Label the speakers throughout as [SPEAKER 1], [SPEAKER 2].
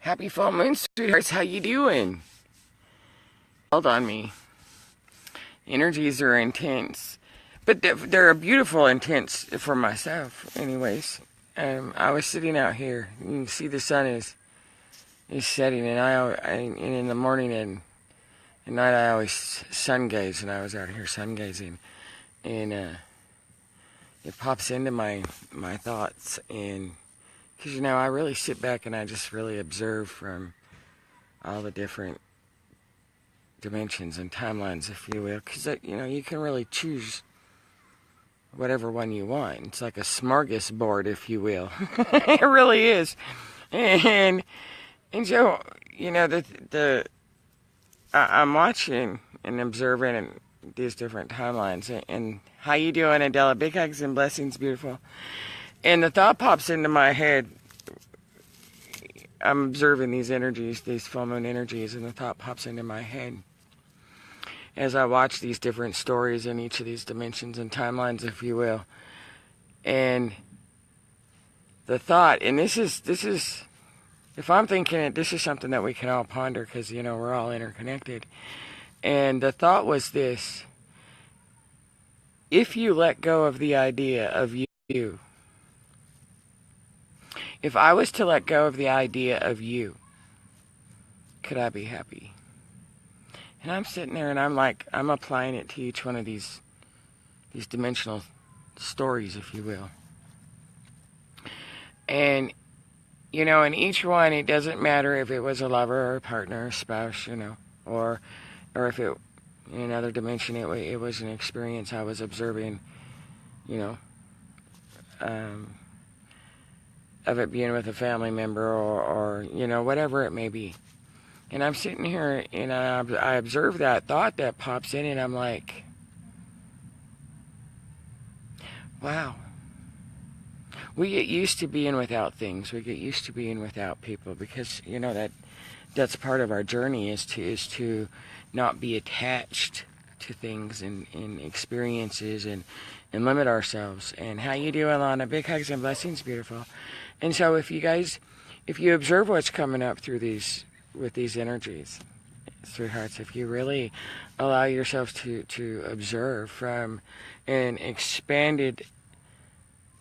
[SPEAKER 1] Happy full moon, sweethearts. How you doing? Held on me. Energies are intense, but they're beautiful intense for myself. Anyways, I was sitting out here. You can see the sun is setting, and and in the morning and at night I always sun gaze, and I was out here sun gazing, and it pops into my thoughts, and because I really sit back and I just really observe from all the different dimensions and timelines, if you will, because you can really choose whatever one you want. It's like a smorgasbord, if you will. It really is. And so I'm watching and observing these different timelines. And how you doing, Adela? Big hugs and blessings, beautiful. And the thought pops into my head. I'm observing these energies, these full moon energies, and the thought pops into my head as I watch these different stories in each of these dimensions and timelines, if you will. And the thought, and this is, if I'm thinking it, this is something that we can all ponder, because, we're all interconnected. And the thought was this: if you let go of the idea of you, if I was to let go of the idea of you, could I be happy? And I'm sitting there and I'm applying it to each one of these dimensional stories, if you will. And, in each one, it doesn't matter if it was a lover or a partner, a spouse, or if it, in another dimension, it was an experience I was observing, of it being with a family member or whatever it may be. And I'm sitting here and I observe that thought that pops in, and I'm like, wow. We get used to being without things. We get used to being without people, because that's part of our journey is to not be attached to things and experiences and limit ourselves. And how you doing, Lana? Big hugs and blessings, beautiful. And so if you observe what's coming up with these energies, sweethearts, if you really allow yourselves to observe from an expanded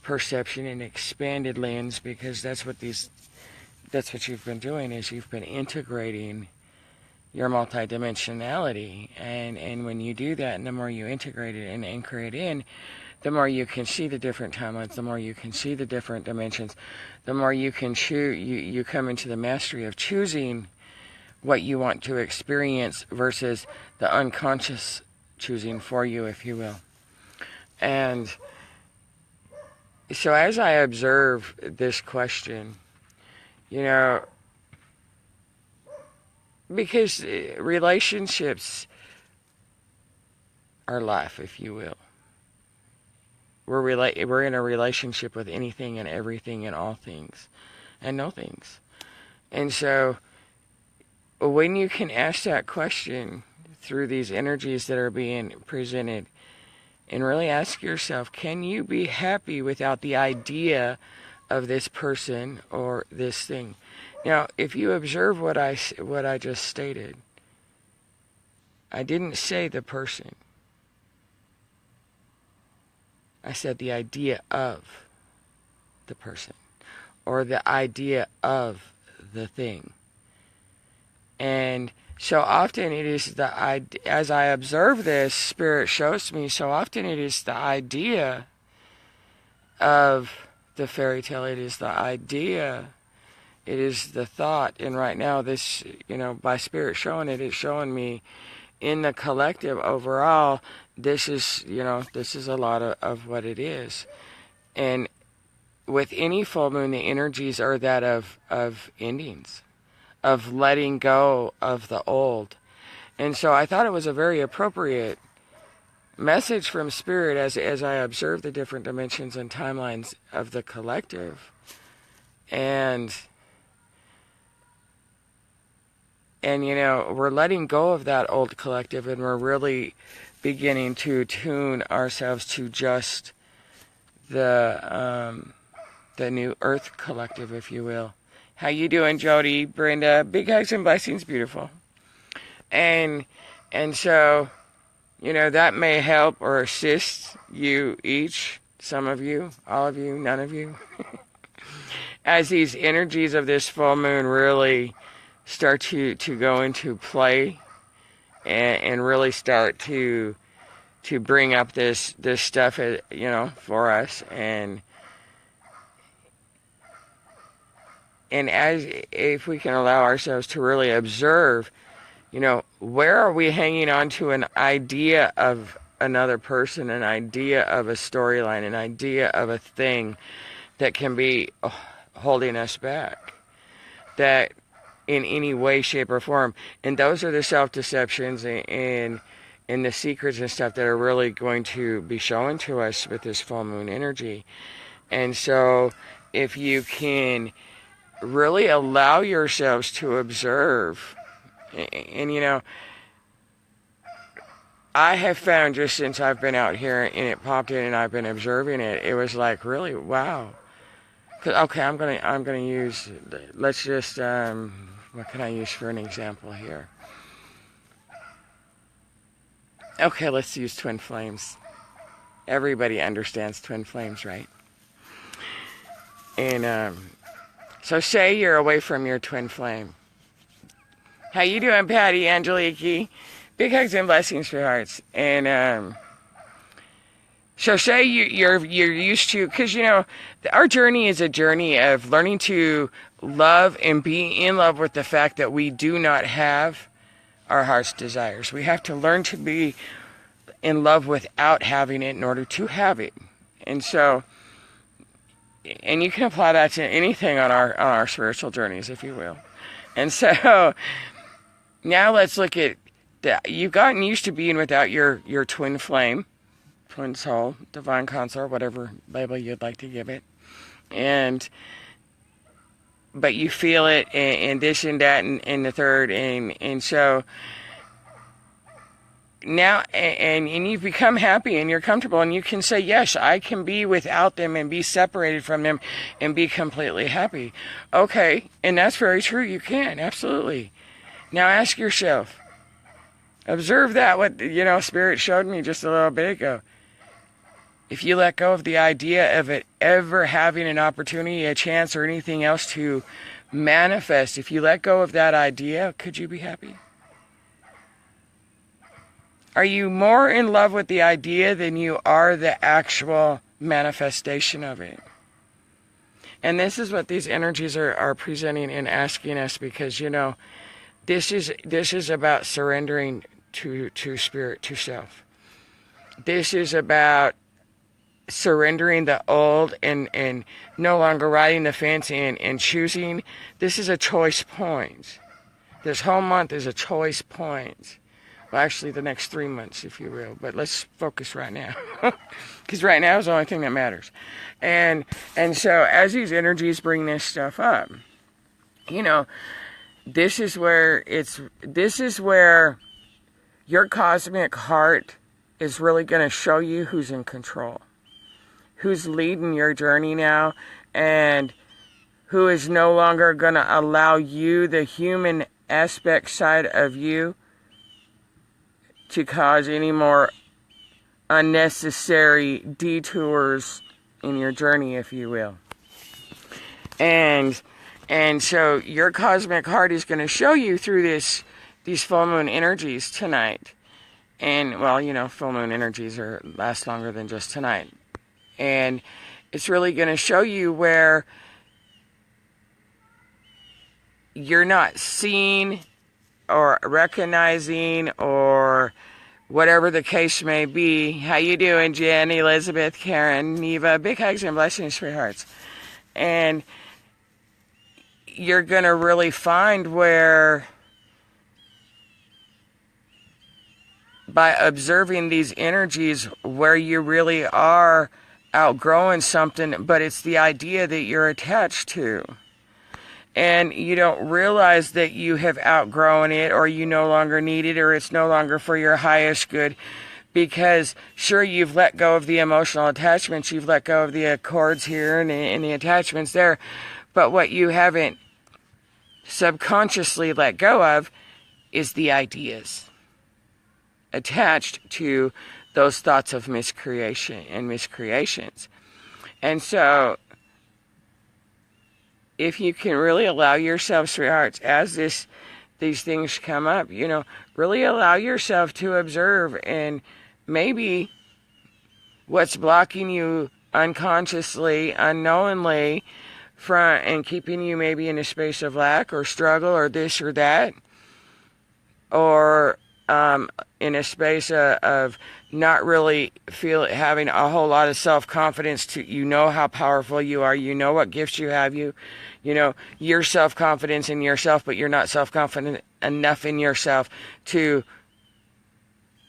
[SPEAKER 1] perception, an expanded lens, because that's what you've been doing, is you've been integrating your multidimensionality, and when you do that, and the more you integrate it and anchor it in, the more you can see the different timelines, the more you can see the different dimensions, the more you can you come into the mastery of choosing what you want to experience versus the unconscious choosing for you, if you will. And so as I observe this question, because relationships are life, if you will. We're in a relationship with anything and everything and all things and no things. And so when you can ask that question through these energies that are being presented, and really ask yourself, can you be happy without the idea of this person or this thing? Now, if you observe what I just stated, I didn't say the person. I said the idea of the person, or the idea of the thing. And so often it is as I observe this, Spirit shows me, so often it is the idea of the fairy tale, it is the idea, it is the thought. And right now this, by Spirit showing it, it's showing me in the collective overall, this is a lot of what it is. And with any full moon, the energies are that of endings, of letting go of the old. And so I thought it was a very appropriate message from Spirit as I observe the different dimensions and timelines of the collective. And we're letting go of that old collective, and we're really beginning to tune ourselves to just the new Earth collective, if you will. How you doing, Jody, Brenda? Big hugs and blessings, beautiful. And so, that may help or assist you each, some of you, all of you, none of you, as these energies of this full moon really start to go into play and really start to bring up this stuff, for us. And as if we can allow ourselves to really observe, where are we hanging on to an idea of another person, an idea of a storyline, an idea of a thing that can be holding us back, that in any way, shape, or form. And those are the self-deceptions and the secrets and stuff that are really going to be shown to us with this full moon energy. And so if you can really allow yourselves to observe, and I have found just since I've been out here and it popped in and I've been observing it, it was like, really, wow. Okay, I'm gonna use, let's just, what can I use for an example here? Okay, let's use twin flames. Everybody understands twin flames, right? And so say you're away from your twin flame. How you doing, Patty, Angelique? Big hugs and blessings, sweethearts. And so say you're used to, because our journey is a journey of learning to love and be in love with the fact that we do not have our heart's desires. We have to learn to be in love without having it in order to have it. And so, and you can apply that to anything on our spiritual journeys, if you will. And so now let's look at that. You've gotten used to being without your twin flame, twin soul, divine consort, whatever label you'd like to give it. But you feel it and this and that and the third. And so now, and you've become happy and you're comfortable and you can say, yes, I can be without them and be separated from them and be completely happy. Okay, and that's very true. You can, absolutely. Now ask yourself, observe that, what, Spirit showed me just a little bit ago. If you let go of the idea of it ever having an opportunity, a chance, or anything else to manifest, if you let go of that idea, could you be happy? Are you more in love with the idea than you are the actual manifestation of it? And this is what these energies are presenting and asking us, because, this is about surrendering to spirit, to self. This is about surrendering the old and no longer riding the fence and choosing. This is a choice point. This whole month is a choice point. Well, actually, the next 3 months, if you will. But let's focus right now, because right now is the only thing that matters. And so, as these energies bring this stuff up, this is where your cosmic heart is really going to show you who's in control, who's leading your journey now, and who is no longer going to allow you, the human aspect side of you, to cause any more unnecessary detours in your journey, if you will. And so your cosmic heart is going to show you through these full moon energies tonight. And, well, full moon energies last longer than just tonight. And it's really going to show you where you're not seeing or recognizing, or whatever the case may be. How you doing, Jen, Elizabeth, Karen, Neva? Big hugs and blessings, sweethearts. And you're going to really find where, by observing these energies, where you really are outgrowing something, but it's the idea that you're attached to. And you don't realize that you have outgrown it, or you no longer need it, or it's no longer for your highest good. Because, sure, you've let go of the emotional attachments, you've let go of the accords here and the attachments there, but what you haven't subconsciously let go of is the ideas attached to those thoughts of miscreation and miscreations. And so, if you can really allow yourself, sweethearts, as these things come up, really allow yourself to observe, and maybe what's blocking you unconsciously, unknowingly, and keeping you maybe in a space of lack or struggle or this or that, or in a space of not really having a whole lot of self-confidence how powerful you are, what gifts you have, your self-confidence in yourself, but you're not self-confident enough in yourself to,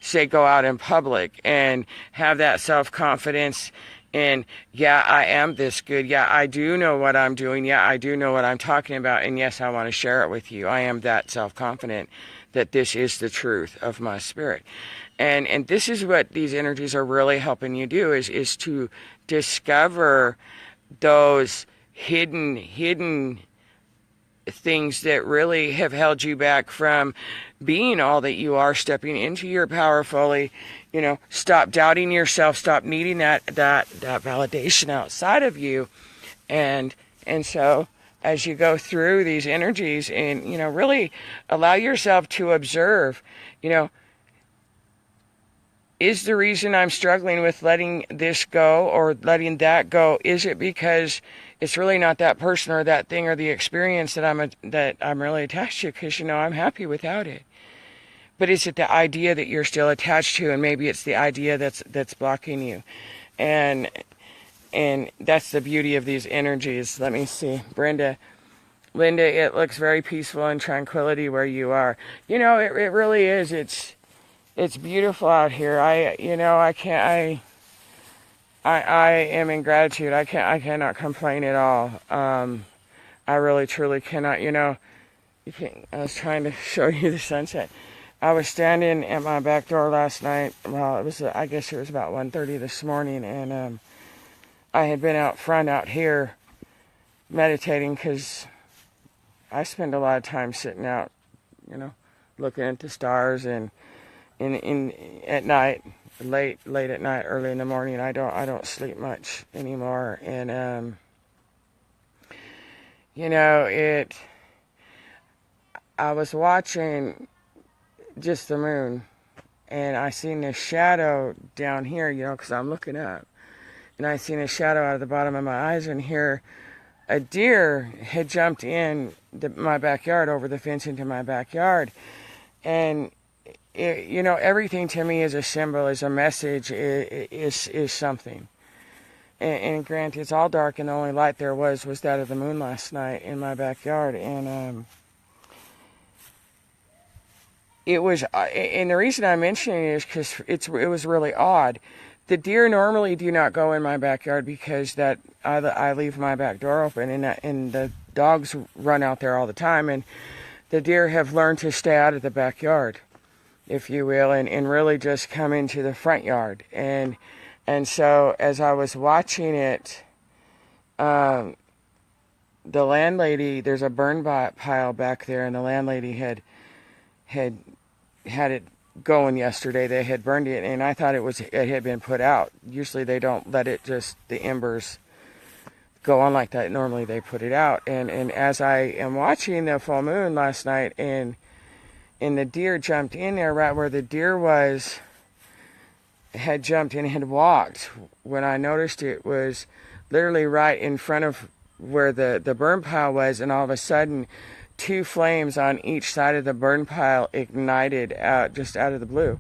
[SPEAKER 1] say, go out in public and have that self-confidence and, yeah, I am this good. Yeah, I do know what I'm doing. Yeah, I do know what I'm talking about. And yes, I want to share it with you. I am that self-confident that this is the truth of my spirit. And this is what these energies are really helping you do, is to discover those hidden things that really have held you back from being all that you are, stepping into your power fully. Stop doubting yourself, stop needing that validation outside of you. And so as you go through these energies and, really allow yourself to observe, is the reason I'm struggling with letting this go or letting that go, is it because it's really not that person or that thing or the experience that I'm really attached to? Because, I'm happy without it. But is it the idea that you're still attached to, and maybe it's the idea that's blocking you? And that's the beauty of these energies. Let me see. Linda, it looks very peaceful and tranquility where you are. It really is. It's beautiful out here. I am in gratitude. I cannot complain at all. I really truly cannot. I was trying to show you the sunset. I was standing at my back door last night. Well, I guess it was about 1:30 this morning, and I had been out front out here meditating because I spend a lot of time sitting out, looking at the stars, and at night, late at night, early in the morning. I don't sleep much anymore, and I was watching just the moon, and I seen this shadow down here, because I'm looking up, and I seen a shadow out of the bottom of my eyes, and here a deer had jumped in my backyard, over the fence into my backyard, and everything to me is a symbol, is a message, is something. And granted, it's all dark, and the only light there was that of the moon last night in my backyard, and it was, and the reason I'm mentioning it is because it was really odd. The deer normally do not go in my backyard because I leave my back door open, and the dogs run out there all the time, and the deer have learned to stay out of the backyard, if you will, and really just come into the front yard. And so as I was watching it, the landlady, there's a burn pile back there, and the landlady had it going yesterday. They had burned it, and I thought it had been put out. Usually they don't let it the embers go on like that. Normally they put it out. And as I am watching the full moon last night, and the deer jumped in there right where the deer had jumped in and had walked. When I noticed, it was literally right in front of where the burn pile was, and all of a sudden 2 flames on each side of the burn pile ignited just out of the blue,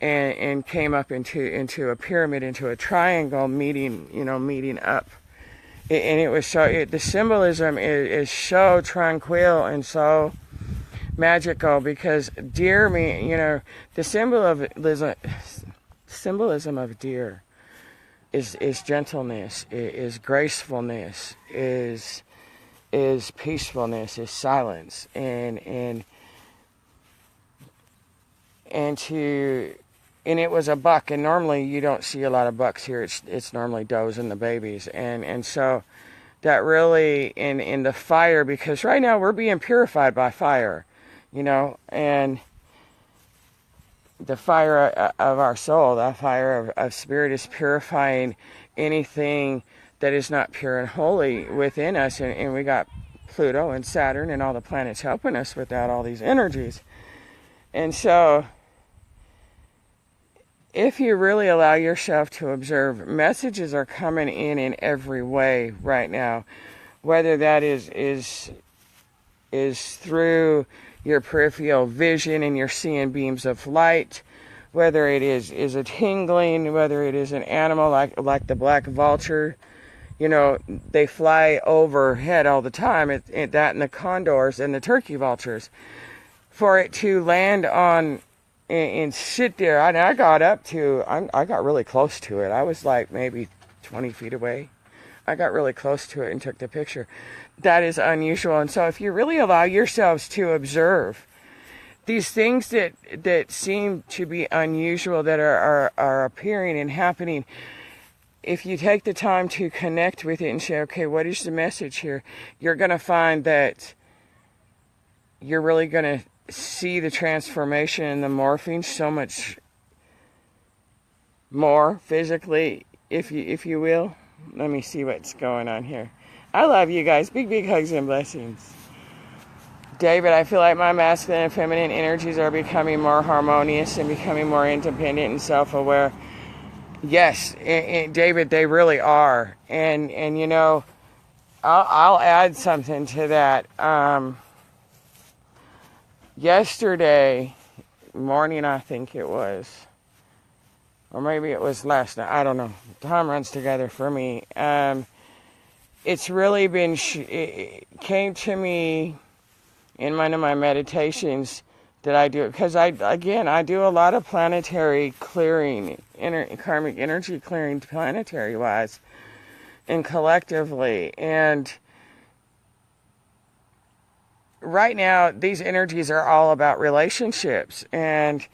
[SPEAKER 1] and came up into a pyramid, into a triangle, meeting up. And it was the symbolism is so tranquil and so magical, because deer mean, the symbolism of deer is gentleness, is gracefulness, is peacefulness, is silence, and it was a buck, and normally you don't see a lot of bucks here. It's normally does and the babies, and so that really in the fire, because right now we're being purified by fire, and the fire of our soul, the fire of spirit, is purifying anything that is not pure and holy within us. And we got Pluto and Saturn and all the planets helping us with that, all these energies. And so if you really allow yourself to observe, messages are coming in every way right now, whether that is through your peripheral vision and you're seeing beams of light, whether it is a tingling, whether it is an animal like the black vulture. They fly overhead all the time, that and the condors and the turkey vultures. For it to land on and sit there, I got really close to it. I was like maybe 20 feet away. I got really close to it and took the picture. That is unusual. And so if you really allow yourselves to observe these things that seem to be unusual, that are appearing and happening, if you take the time to connect with it and say, okay, what is the message here? You're going to find that you're really going to see the transformation and the morphing so much more physically, if you will. Let me see what's going on here. I love you guys. Big hugs and blessings. David, I feel like my masculine and feminine energies are becoming more harmonious and becoming more independent and self-aware. Yes, and David, they really are. And I'll add something to that. Yesterday morning, I think it was, or maybe it was last night, I don't know. Time runs together for me. It's really been, it came to me in one of my meditations that I do, because I do a lot of planetary clearing, karmic energy clearing, planetary wise and collectively. And right now, these energies are all about relationships. And,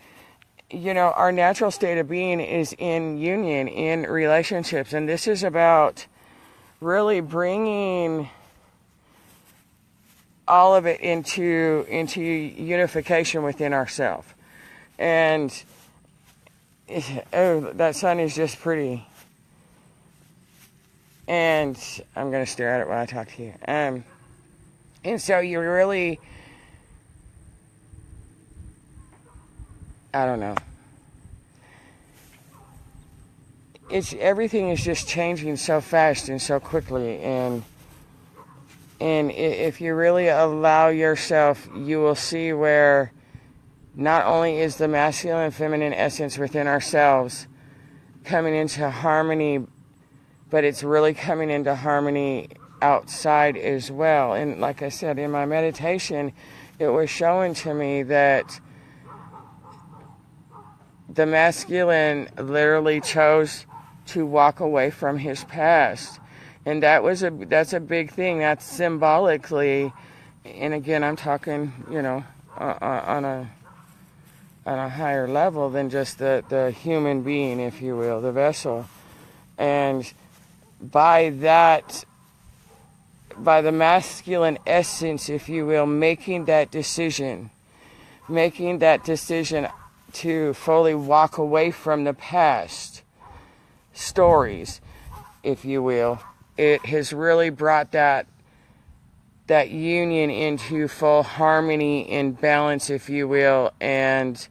[SPEAKER 1] our natural state of being is in union, in relationships. And this is about really bringing all of it into unification within ourselves. And, oh, that sun is just pretty. And I'm going to stare at it while I talk to you. And so you really, I don't know. Everything is just changing so fast and so quickly. And if you really allow yourself, you will see where not only is the masculine and feminine essence within ourselves coming into harmony, but it's really coming into harmony outside as well. And like I said, in my meditation, it was showing to me that the masculine literally chose to walk away from his past. And that's a big thing. That's symbolically, and again, I'm talking, on a higher level than just the human being, if you will, the vessel. And by the masculine essence, if you will, making that decision to fully walk away from the past stories, if you will, it has really brought that union into full harmony and balance, if you will. And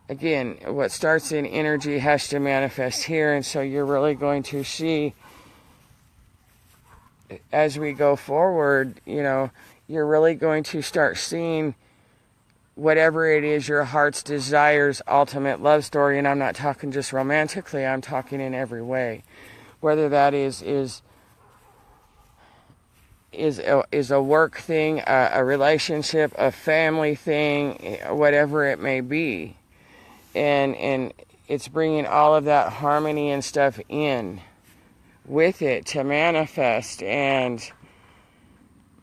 [SPEAKER 1] again, what starts in energy has to manifest here. And so you're really going to see, as we go forward, you're really going to start seeing whatever it is your heart's desires, ultimate love story. And I'm not talking just romantically, I'm talking in every way. Whether that is a work thing, a relationship, a family thing, whatever it may be. And it's bringing all of that harmony and stuff in with it to manifest. And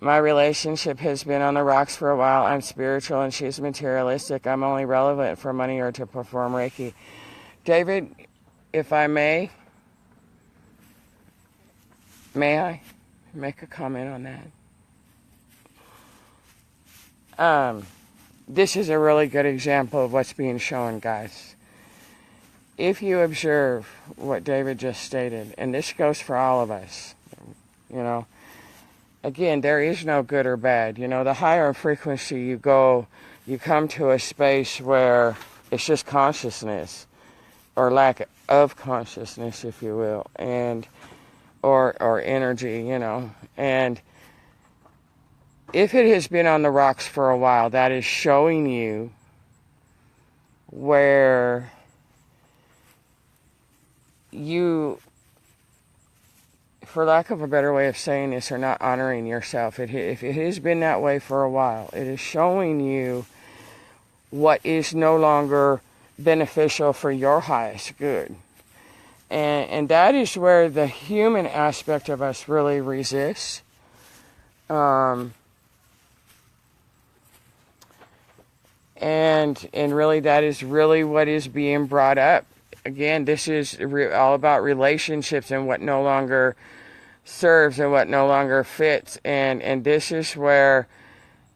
[SPEAKER 1] my relationship has been on the rocks for a while. I'm spiritual and she's materialistic. I'm only relevant for money or to perform Reiki. David, if I may I? make a comment on that. This is a really good example of what's being shown, guys. If you observe what David just stated, and this goes for all of us, again, there is no good or bad. The higher in frequency you go, you come to a space where it's just consciousness, or lack of consciousness, if you will, and or energy, and if it has been on the rocks for a while, that is showing you where you, for lack of a better way of saying this, are not honoring yourself. If it has been that way for a while, it is showing you what is no longer beneficial for your highest good. And that is where the human aspect of us really resists. And really, that is really what is being brought up. Again, this is all about relationships and what no longer serves and what no longer fits. And this is where,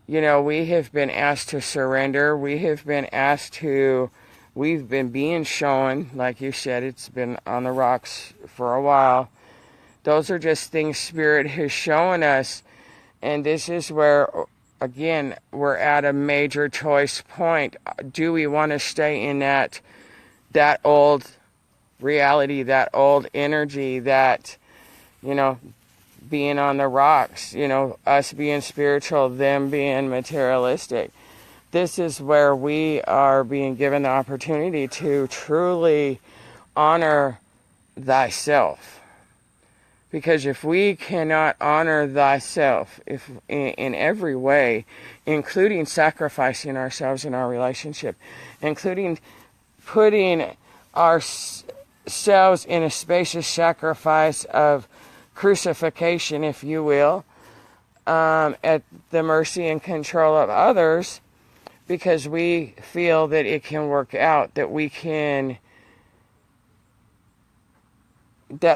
[SPEAKER 1] we have been asked to surrender. We've been being shown, like you said, it's been on the rocks for a while. Those are just things Spirit has shown us. And this is where, again, we're at a major choice point. Do we want to stay in that old reality, that old energy, that, being on the rocks, us being spiritual, them being materialistic? This is where we are being given the opportunity to truly honor thyself. Because if we cannot honor thyself, if in every way, including sacrificing ourselves in our relationship, including putting ourselves in a space of sacrifice, of crucifixion, if you will, at the mercy and control of others, because we feel that it can work out, that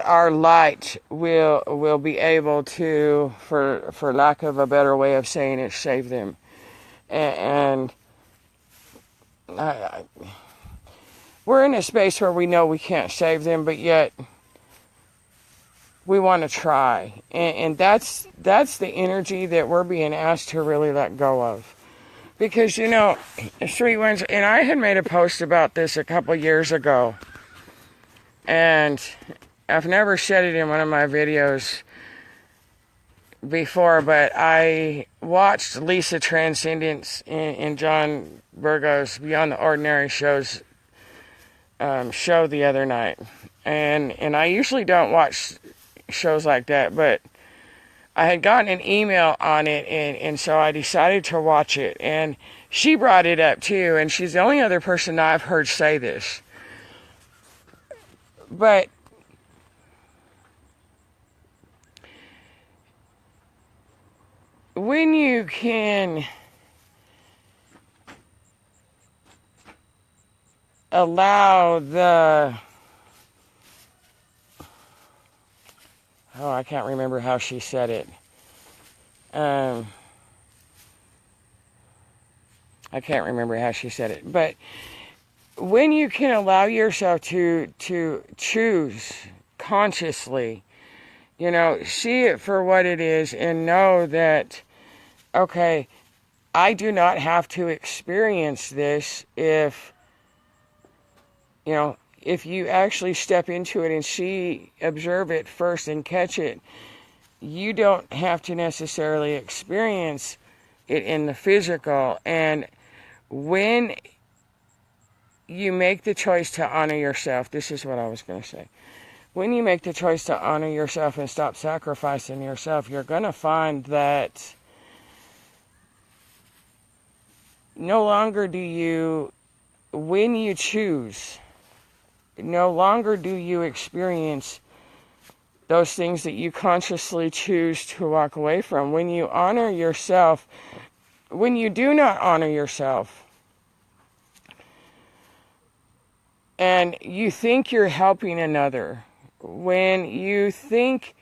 [SPEAKER 1] our light will be able to, for lack of a better way of saying it, save them. And we're in a space where we know we can't save them, but yet we want to try. And that's the energy that we're being asked to really let go of. Because, Sweet Ones, and I had made a post about this a couple years ago, and I've never said it in one of my videos before, but I watched Lisa Transcendence in John Burgos' Beyond the Ordinary show the other night. And I usually don't watch shows like that, but I had gotten an email on it, and so I decided to watch it. And she brought it up too, and she's the only other person I've heard say this. But when you can allow I can't remember how she said it. I can't remember how she said it. But when you can allow yourself to choose consciously, see it for what it is, and know that, okay, I do not have to experience this if you actually step into it and observe it first and catch it. You don't have to necessarily experience it in the physical. And when you make the choice to honor yourself, this is what I was going to say. When you make the choice to honor yourself and stop sacrificing yourself, you're going to find that no longer do you, when you choose, no longer do you experience those things that you consciously choose to walk away from. When you honor yourself, when you do not honor yourself, and you think you're helping another, when you think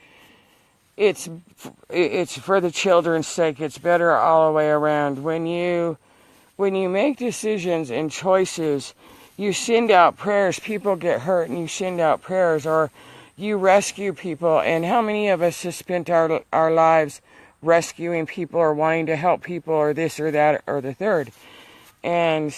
[SPEAKER 1] it's for the children's sake. It's better all the way around. When you make decisions and choices, you send out prayers. People get hurt, and you send out prayers, or you rescue people. And how many of us have spent our lives rescuing people or wanting to help people or this or that or the third? And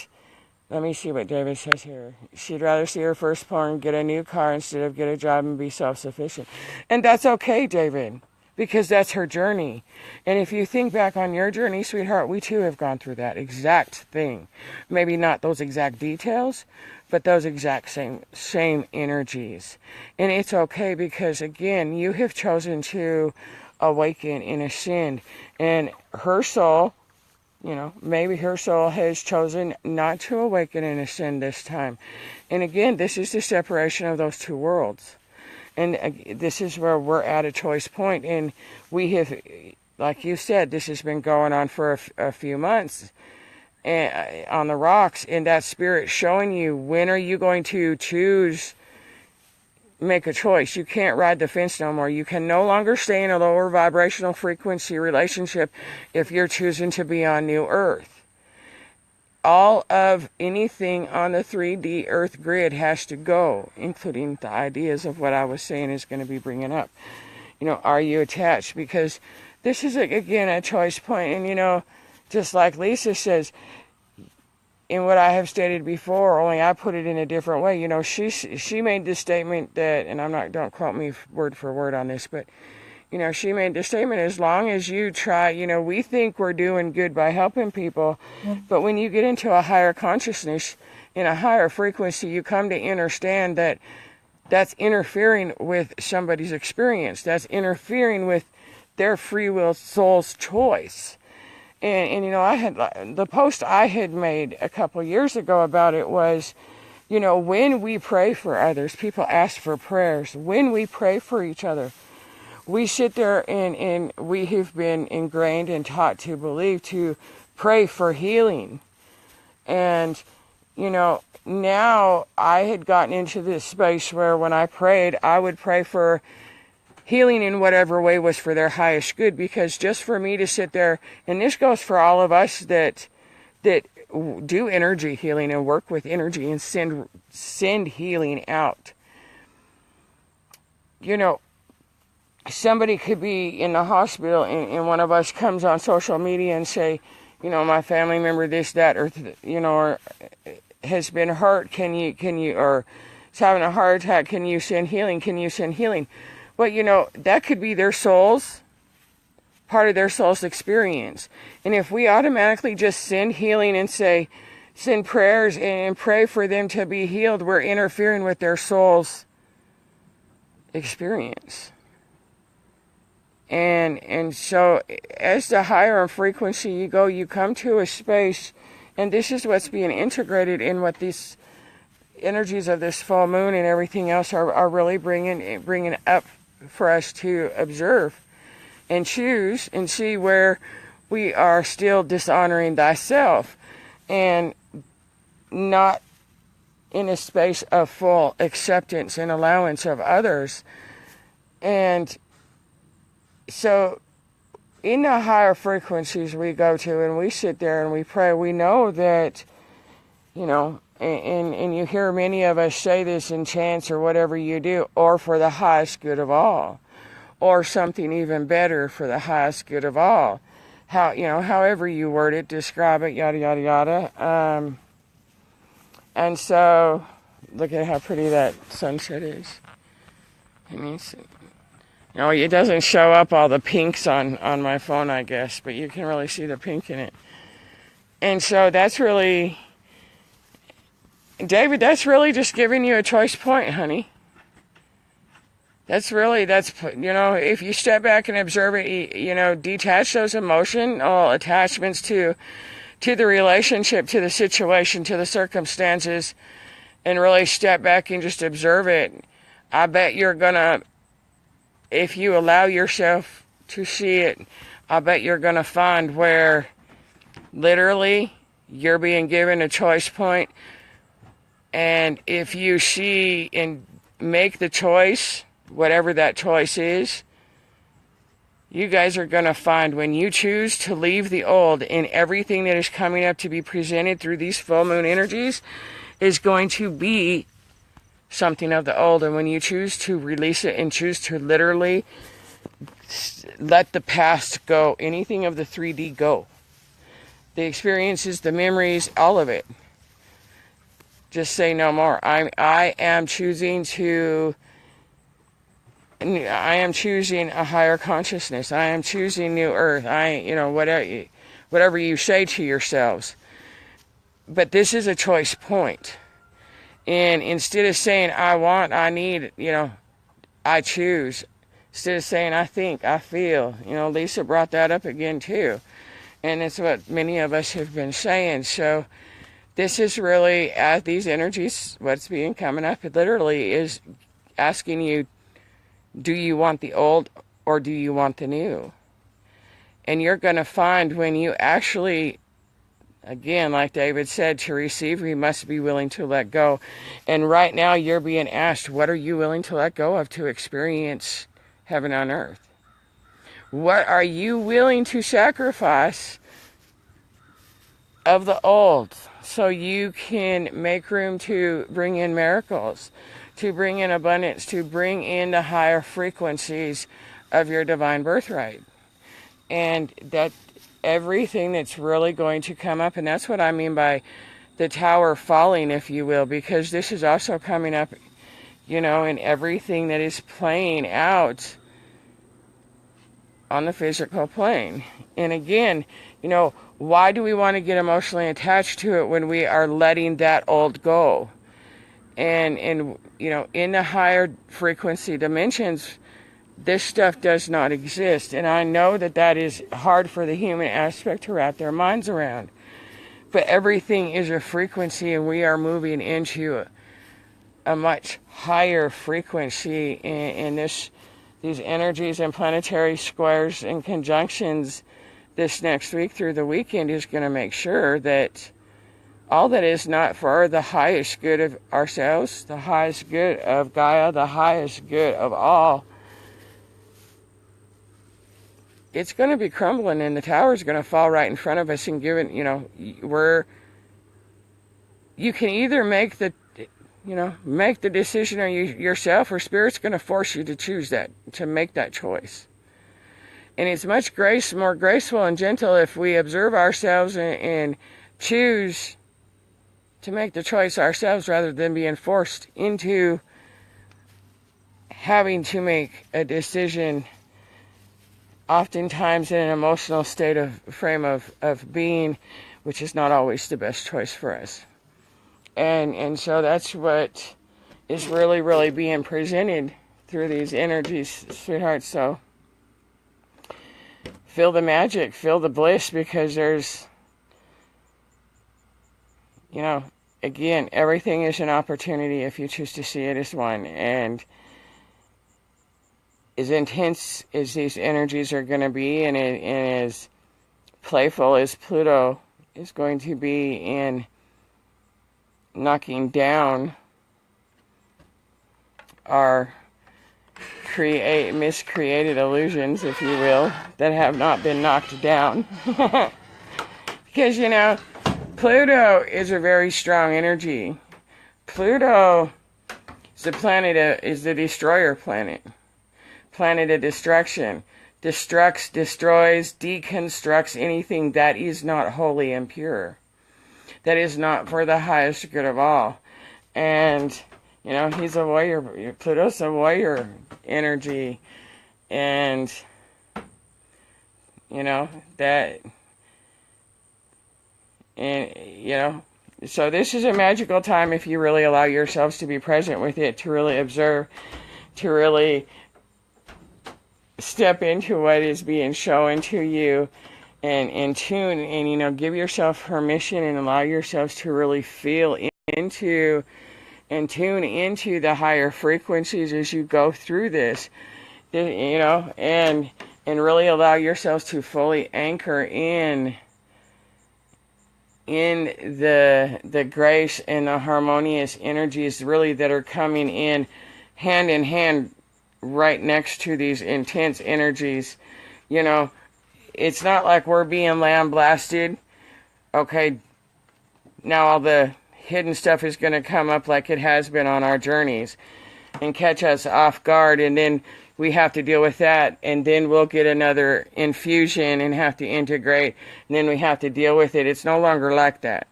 [SPEAKER 1] let me see what David says here. She'd rather see her firstborn get a new car instead of get a job and be self-sufficient. And that's okay, David, because that's her journey. And if you think back on your journey, sweetheart, we too have gone through that exact thing. Maybe not those exact details, but those exact same energies. And it's okay because, again, you have chosen to awaken and ascend. And her soul, maybe her soul has chosen not to awaken and ascend this time. And again, this is the separation of those two worlds. And this is where we're at a choice point. And we have, like you said, this has been going on for a few months on the rocks. And that spirit showing you, when are you going to choose, make a choice? You can't ride the fence no more. You can no longer stay in a lower vibrational frequency relationship if you're choosing to be on New Earth. All of anything on the 3D Earth grid has to go, including the ideas of what I was saying is going to be bringing up. Are you attached? Because this is, again, a choice point. And, just like Lisa says, in what I have stated before, only I put it in a different way. She made this statement that, and don't quote me word for word on this, but, she made the statement, as long as you try, we think we're doing good by helping people, but when you get into a higher consciousness, in a higher frequency, you come to understand that that's interfering with somebody's experience. That's interfering with their free will soul's choice. And I had, the post I had made a couple years ago about it was, when we pray for others, people ask for prayers. When we pray for each other, we sit there and we have been ingrained and taught to believe to pray for healing. And, now I had gotten into this space where when I prayed, I would pray for healing in whatever way was for their highest good, because just for me to sit there, and this goes for all of us that do energy healing and work with energy and send healing out. Somebody could be in the hospital and one of us comes on social media and say, my family member this, that, or or has been hurt. Can you, or is having a heart attack. Can you send healing? Can you send healing? Well, that could be their soul's, part of their soul's experience. And if we automatically just send healing and send prayers and pray for them to be healed, we're interfering with their soul's experience. And so as the higher in frequency you go, you come to a space, and this is what's being integrated in what these energies of this full moon and everything else are really bringing up for us to observe and choose and see where we are still dishonoring thyself and not in a space of full acceptance and allowance of others. And so in the higher frequencies we go to and we sit there and we pray, we know that, and you hear many of us say this in chants or whatever you do, or for the highest good of all, or something even better for the highest good of all. However you word it, describe it, yada, yada, yada. And so, look at how pretty that sunset is. It doesn't show up all the pinks on my phone, I guess, but you can really see the pink in it. And so that's really, David, that's really just giving you a choice point, honey. If you step back and observe it, detach those emotional attachments to the relationship, to the situation, to the circumstances, and really step back and just observe it. I bet you're gonna, if you allow yourself to see it, I bet you're gonna find where literally you're being given a choice point, and if you see and make the choice, whatever that choice is, you guys are going to find when you choose to leave the old, in everything that is coming up to be presented through these full moon energies is going to be something of the old. And when you choose to release it and choose to literally let the past go, anything of the 3D go, the experiences, the memories, all of it, just say no more. I am choosing a higher consciousness. I am choosing new earth. Whatever you say to yourselves. But this is a choice point. And instead of saying I want, I need, I choose. Instead of saying I think, I feel. Lisa brought that up again too. And it's what many of us have been saying. So this is really, as these energies, what's being coming up, it literally is asking you, do you want the old or do you want the new? And you're going to find when you actually, again, like David said, to receive, we must be willing to let go. And right now you're being asked, what are you willing to let go of to experience heaven on earth? What are you willing to sacrifice of the old so you can make room to bring in miracles, to bring in abundance, to bring in the higher frequencies of your divine birthright? And that everything that's really going to come up, and that's what I mean by the tower falling, if you will, because this is also coming up, in everything that is playing out on the physical plane. And again, why do we want to get emotionally attached to it when we are letting that old go? And in the higher frequency dimensions, this stuff does not exist. And I know that is hard for the human aspect to wrap their minds around. But everything is a frequency, and we are moving into a much higher frequency in these energies and planetary squares and conjunctions this next week through the weekend is going to make sure that all that is not for the highest good of ourselves, the highest good of Gaia, the highest good of all, it's going to be crumbling, and the tower is going to fall right in front of us. And given, you can either make the decision or yourself, or Spirit's going to force you to choose that, to make that choice. And it's much more graceful and gentle if we observe ourselves and choose to make the choice ourselves rather than being forced into having to make a decision, oftentimes in an emotional state of frame of being, which is not always the best choice for us. And so that's what is really, really being presented through these energies, sweetheart. So feel the magic, feel the bliss, because there's, again, everything is an opportunity if you choose to see it as one. And as intense as these energies are going to be, and as playful as Pluto is going to be in knocking down our miscreated illusions, if you will, that have not been knocked down. Because, Pluto is a very strong energy. Pluto is the destroyer planet. Planet of destruction. Destructs, destroys, deconstructs anything that is not holy and pure. That is not for the highest good of all. And, he's a warrior. Pluto's a warrior energy. And, so this is a magical time if you really allow yourselves to be present with it, to really observe, to really step into what is being shown to you, and tune, and give yourself permission and allow yourselves to really feel into and tune into the higher frequencies as you go through this, and really allow yourselves to fully anchor in the grace and the harmonious energies really that are coming in hand right next to these intense energies You know, it's not like we're being lambasted. Okay, now all the hidden stuff is going to come up like it has been on our journeys and catch us off guard, and then we have to deal with that, and then we'll get another infusion and have to integrate, and then we have to deal with it. It's no longer like that.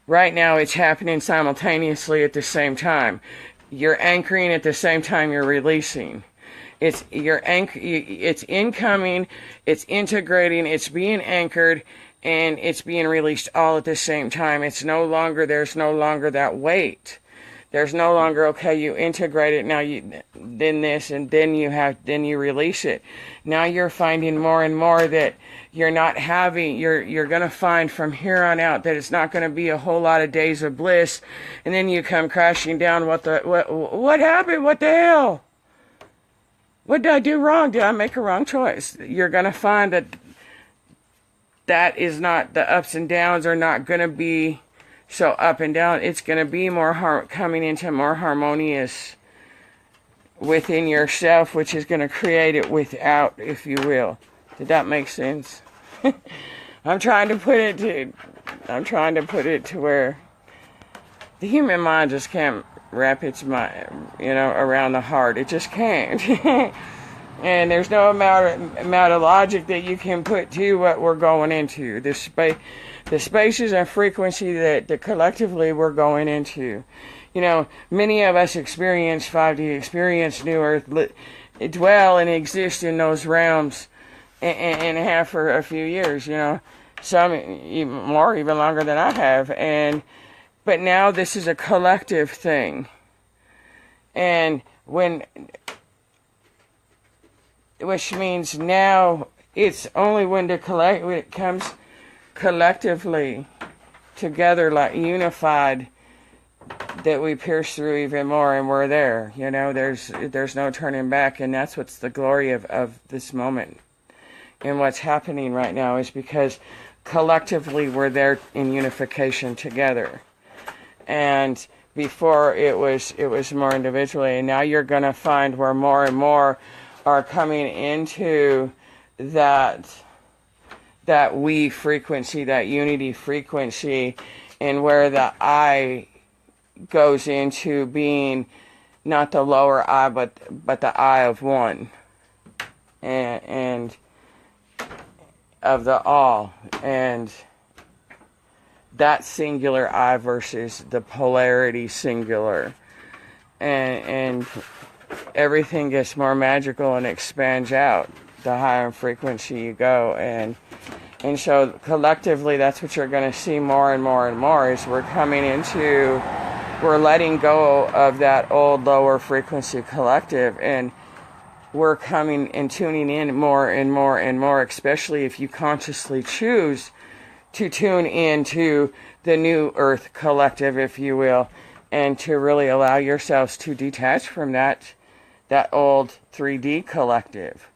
[SPEAKER 1] Right now, it's happening simultaneously at the same time. You're anchoring at the same time you're releasing. It's incoming, it's integrating, it's being anchored, and it's being released all at the same time. There's no longer that weight. There's no longer, okay, you integrate it, now then this, and then you release it. Now you're finding more and more that you're going to find from here on out that it's not going to be a whole lot of days of bliss, and then you come crashing down. What happened? What the hell? What did I do wrong? Did I make a wrong choice? You're going to find that is not, the ups and downs are not going to be so up and down. It's going to be more coming into more harmonious within yourself, which is going to create it without, if you will. Did that make sense? I'm trying to put it to where the human mind just can't wrap its mind, around the heart. It just can't. And there's no amount of logic that you can put to what we're going into. The spaces and frequency that collectively we're going into. Many of us experience 5D, experience New Earth, dwell and exist in those realms and have for a few years, some even more, even longer than I have. But now this is a collective thing. And which means now it's only when it comes collectively together, like unified, that we pierce through even more, and we're there. There's no turning back, and that's what's the glory of this moment. And what's happening right now is because collectively we're there in unification together. And before it was more individually, and now you're going to find where more and more are coming into that we frequency, that unity frequency, and where the I goes into being not the lower I, but the I of one, and of the all, and that singular I versus the polarity singular, and everything gets more magical and expands out the higher in frequency you go, and so collectively that's what you're going to see more and more and more, is we're letting go of that old lower frequency collective, and we're coming and tuning in more and more and more, especially if you consciously choose to tune into the new Earth collective, if you will, and to really allow yourselves to detach from that old 3D collective.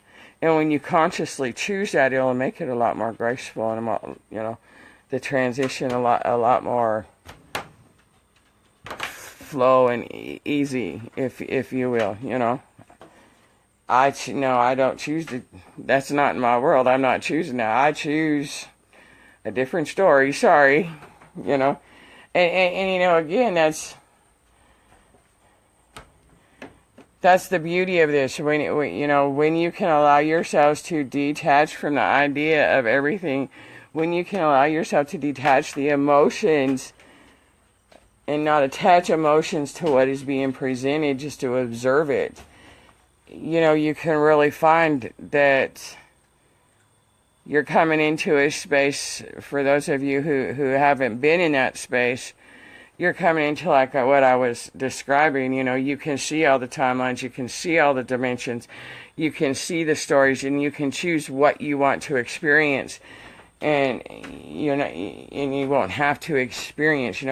[SPEAKER 1] And when you consciously choose that, it'll make it a lot more graceful, and the transition a lot more flow and easy, if you will. I don't choose to. That's not in my world. I'm not choosing that. I choose a different story. Sorry, and again, that's the beauty of this. When you can allow yourselves to detach from the idea of everything, when you can allow yourself to detach the emotions and not attach emotions to what is being presented, just to observe it, you can really find that you're coming into a space, for those of you who haven't been in that space, you're coming into like what I was describing. You can see all the timelines, you can see all the dimensions, you can see the stories, and you can choose what you want to experience. And you won't have to experience,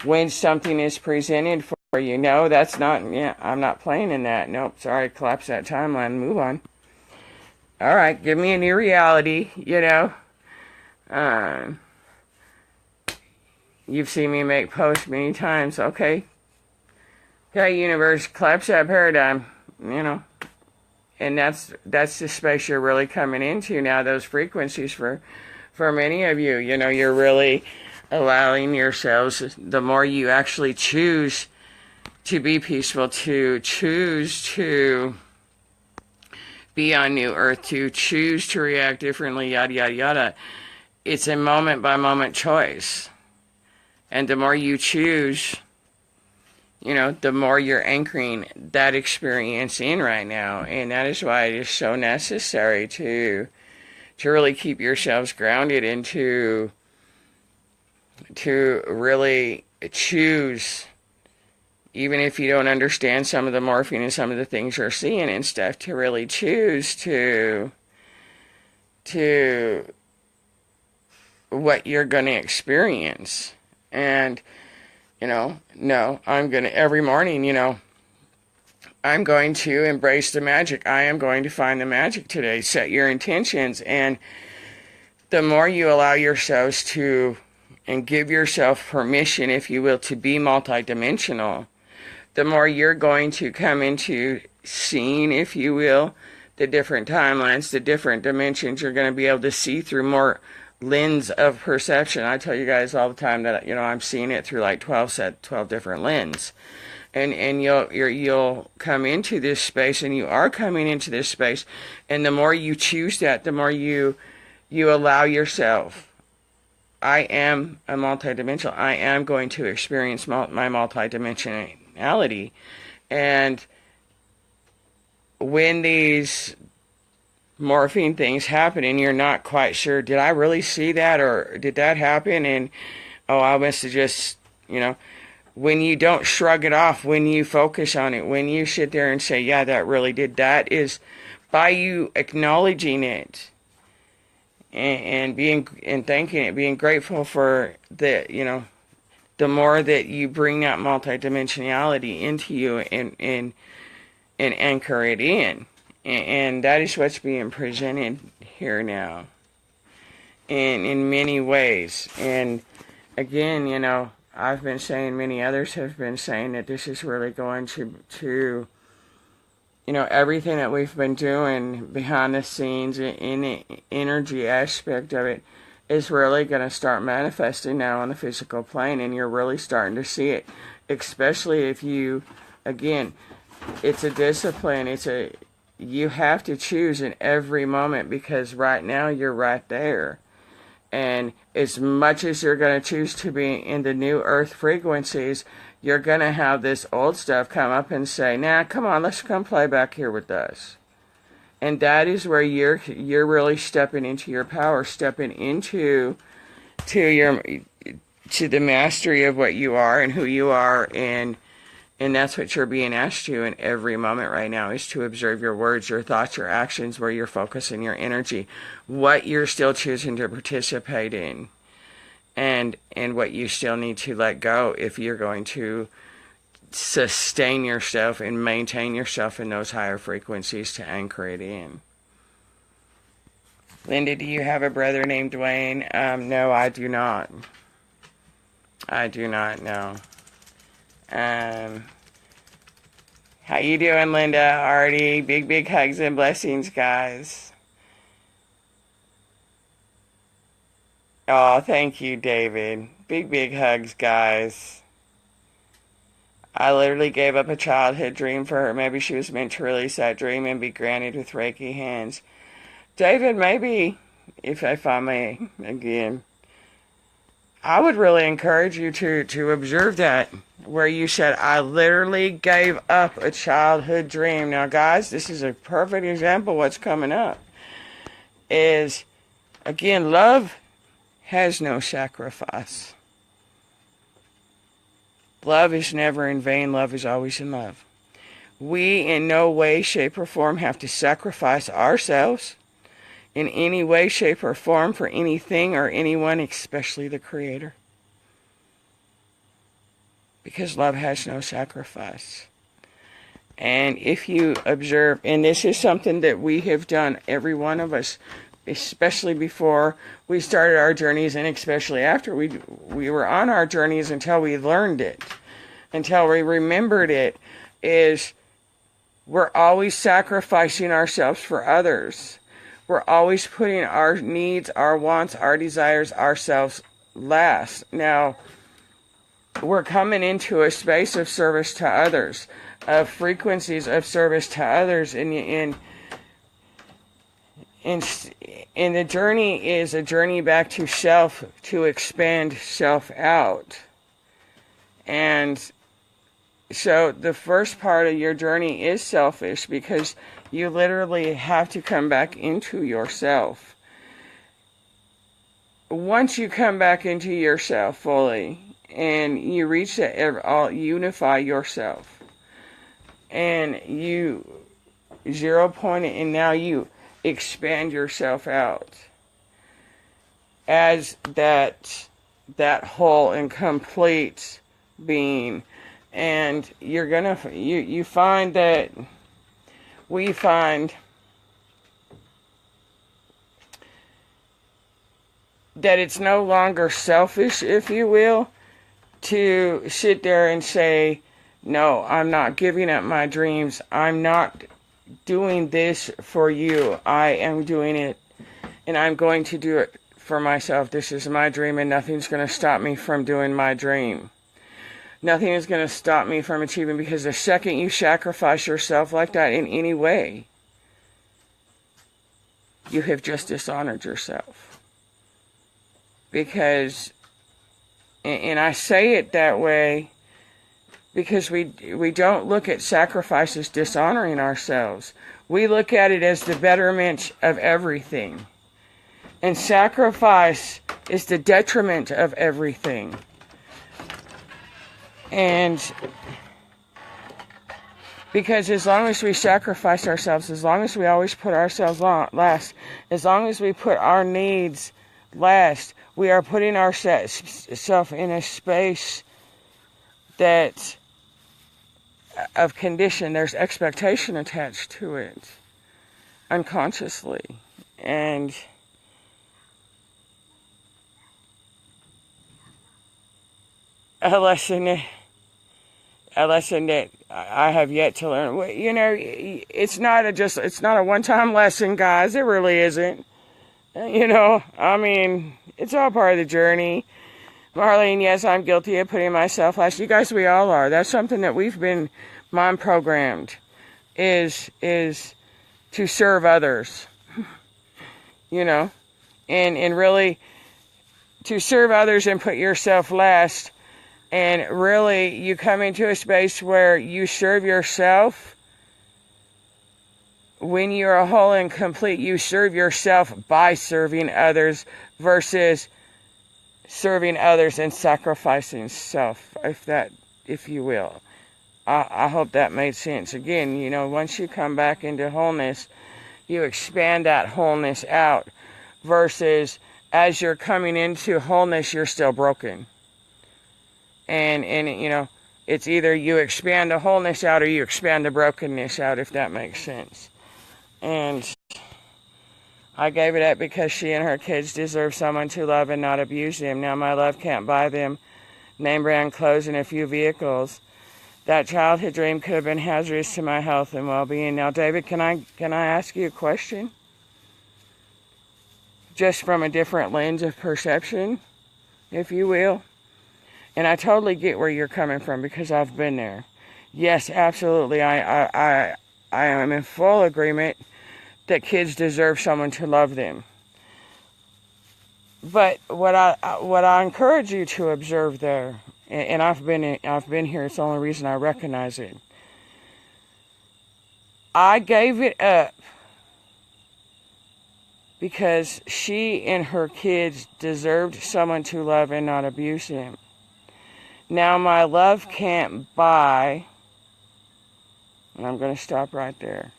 [SPEAKER 1] when something is presented for you. No, that's not, I'm not playing in that. Nope, sorry, collapse that timeline, move on. All right, give me a new reality, You've seen me make posts many times. Okay, universe, collapse that paradigm. And that's the space you're really coming into now, those frequencies for many of you. You know, you're really allowing yourselves, the more you actually choose to be peaceful, to choose to be on new earth, to choose to react differently, yada, yada, yada. It's a moment by moment choice. And the more you choose, you know, the more you're anchoring that experience in right now. And that is why it is so necessary to really keep yourselves grounded and to really choose, even if you don't understand some of the morphine and some of the things you're seeing and stuff, to really choose to what you're going to experience. And, you know, no, I'm going to, every morning, you know, I'm going to embrace the magic. I am going to find the magic today. Set your intentions. And the more you allow yourselves to, and give yourself permission, if you will, to be multidimensional, the more you're going to come into seeing, if you will, the different timelines, the different dimensions. You're going to be able to see through more lens of perception. I tell you guys all the time that, you know, I'm seeing it through like 12 different lenses. And you'll come into this space, and you are coming into this space, and the more you choose that, the more you allow yourself. I am a multidimensional. I am going to experience my multidimensionality. And when these morphine things happen and you're not quite sure, did I really see that, or did that happen? And, oh, I must have just, you know, when you don't shrug it off, when you focus on it, when you sit there and say, yeah, that really did, that is by you acknowledging it and being, and thanking it, being grateful for the, you know, the more that you bring that multidimensionality into you and anchor it in. And that is what's being presented here now in many ways. And again, you know, I've been saying, many others have been saying, that this is really going to you know, everything that we've been doing behind the scenes in the energy aspect of it is really going to start manifesting now on the physical plane, and you're really starting to see it, especially if you, again, it's a discipline, you have to choose in every moment, because right now you're right there. And as much as you're going to choose to be in the new earth frequencies, you're going to have this old stuff come up and say, nah, come on, let's come play back here with us. And that is where you're really stepping into your power, stepping into the mastery of what you are and who you are. And that's what you're being asked to in every moment right now, is to observe your words, your thoughts, your actions, where you're focusing your energy, what you're still choosing to participate in, and what you still need to let go if you're going to sustain yourself and maintain yourself in those higher frequencies to anchor it in. Linda, do you have a brother named Dwayne? No, I do not. I do not, no. How you doing, Linda? Artie, big hugs and blessings, guys. Oh, thank you, David. Big hugs, guys. I literally gave up a childhood dream for her. Maybe she was meant to release that dream and be granted with Reiki hands. David, maybe, if I may, again, I would really encourage you to observe that, where you said, I literally gave up a childhood dream. Now, guys, this is a perfect example of what's coming up. Is, again, love has no sacrifice. Love is never in vain. Love is always in love. We in no way, shape, or form have to sacrifice ourselves in any way, shape, or form for anything or anyone, especially the Creator. Because love has no sacrifice. And if you observe, and this is something that we have done, every one of us, especially before we started our journeys, and especially after we were on our journeys, until we learned it, until we remembered it, is we're always sacrificing ourselves for others. We're always putting our needs, our wants, our desires, ourselves last. Now, we're coming into a space of service to others, of frequencies of service to others, and the journey is a journey back to self, to expand self out. And so the first part of your journey is selfish, because you literally have to come back into yourself. Once you come back into yourself fully, and you reach that, unify yourself, and you 0 point it, and now you expand yourself out as that whole and complete being. And you're gonna, you find that, we find that it's no longer selfish, if you will, to sit there and say, no, I'm not giving up my dreams. I'm not doing this for you. I am doing it, and I'm going to do it for myself. This is my dream, and nothing's going to stop me from doing my dream. Nothing is going to stop me from achieving, because the second you sacrifice yourself like that in any way, you have just dishonored yourself. Because, and I say it that way because we don't look at sacrifice as dishonoring ourselves. We look at it as the betterment of everything. And sacrifice is the detriment of everything. And because as long as we sacrifice ourselves, as long as we always put ourselves last, as long as we put our needs last, we are putting ourselves in a space that of condition. There's expectation attached to it unconsciously. And a lesson that I have yet to learn. You know, it's not a one-time lesson, guys. It really isn't. You know, I mean, it's all part of the journey. Marlene, yes, I'm guilty of putting myself last. You guys, we all are. That's something that we've been mind programmed, is to serve others. You know, and really to serve others and put yourself last. And really, you come into a space where you serve yourself. When you're whole and complete, you serve yourself by serving others versus serving others and sacrificing self, if you will. I hope that made sense. Again, you know, once you come back into wholeness, you expand that wholeness out versus as you're coming into wholeness, you're still broken. And you know, it's either you expand the wholeness out or you expand the brokenness out, if that makes sense. And I gave it up because she and her kids deserve someone to love and not abuse them. Now my love can't buy them name brand clothes and a few vehicles. That childhood dream could have been hazardous to my health and well-being. Now, David, can I ask you a question? Just from a different lens of perception, if you will. And I totally get where you're coming from because I've been there. Yes, absolutely. I am in full agreement that kids deserve someone to love them. But what I encourage you to observe there, and I've been here. It's the only reason I recognize it. I gave it up because she and her kids deserved someone to love and not abuse them. Now my love can't buy, and I'm going to stop right there.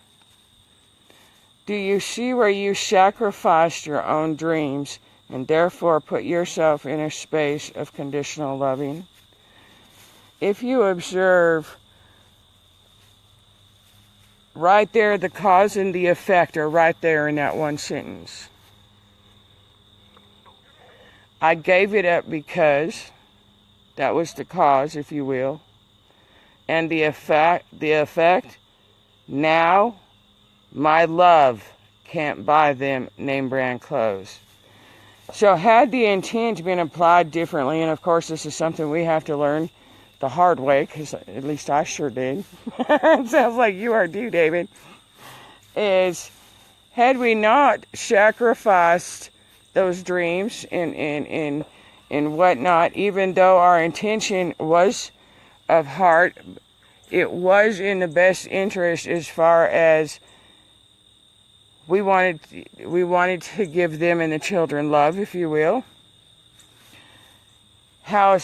[SPEAKER 1] Do you see where you sacrificed your own dreams and therefore put yourself in a space of conditional loving? If you observe right there, the cause and the effect are right there in that one sentence. I gave it up because that was the cause, if you will. And the effect Now, my love can't buy them name brand clothes. So had the intent been applied differently, and of course this is something we have to learn the hard way, because at least I sure did. It sounds like you are too, David. Is, had we not sacrificed those dreams and whatnot, even though our intention was of heart, it was in the best interest as far as we wanted to give them and the children love, if you will. How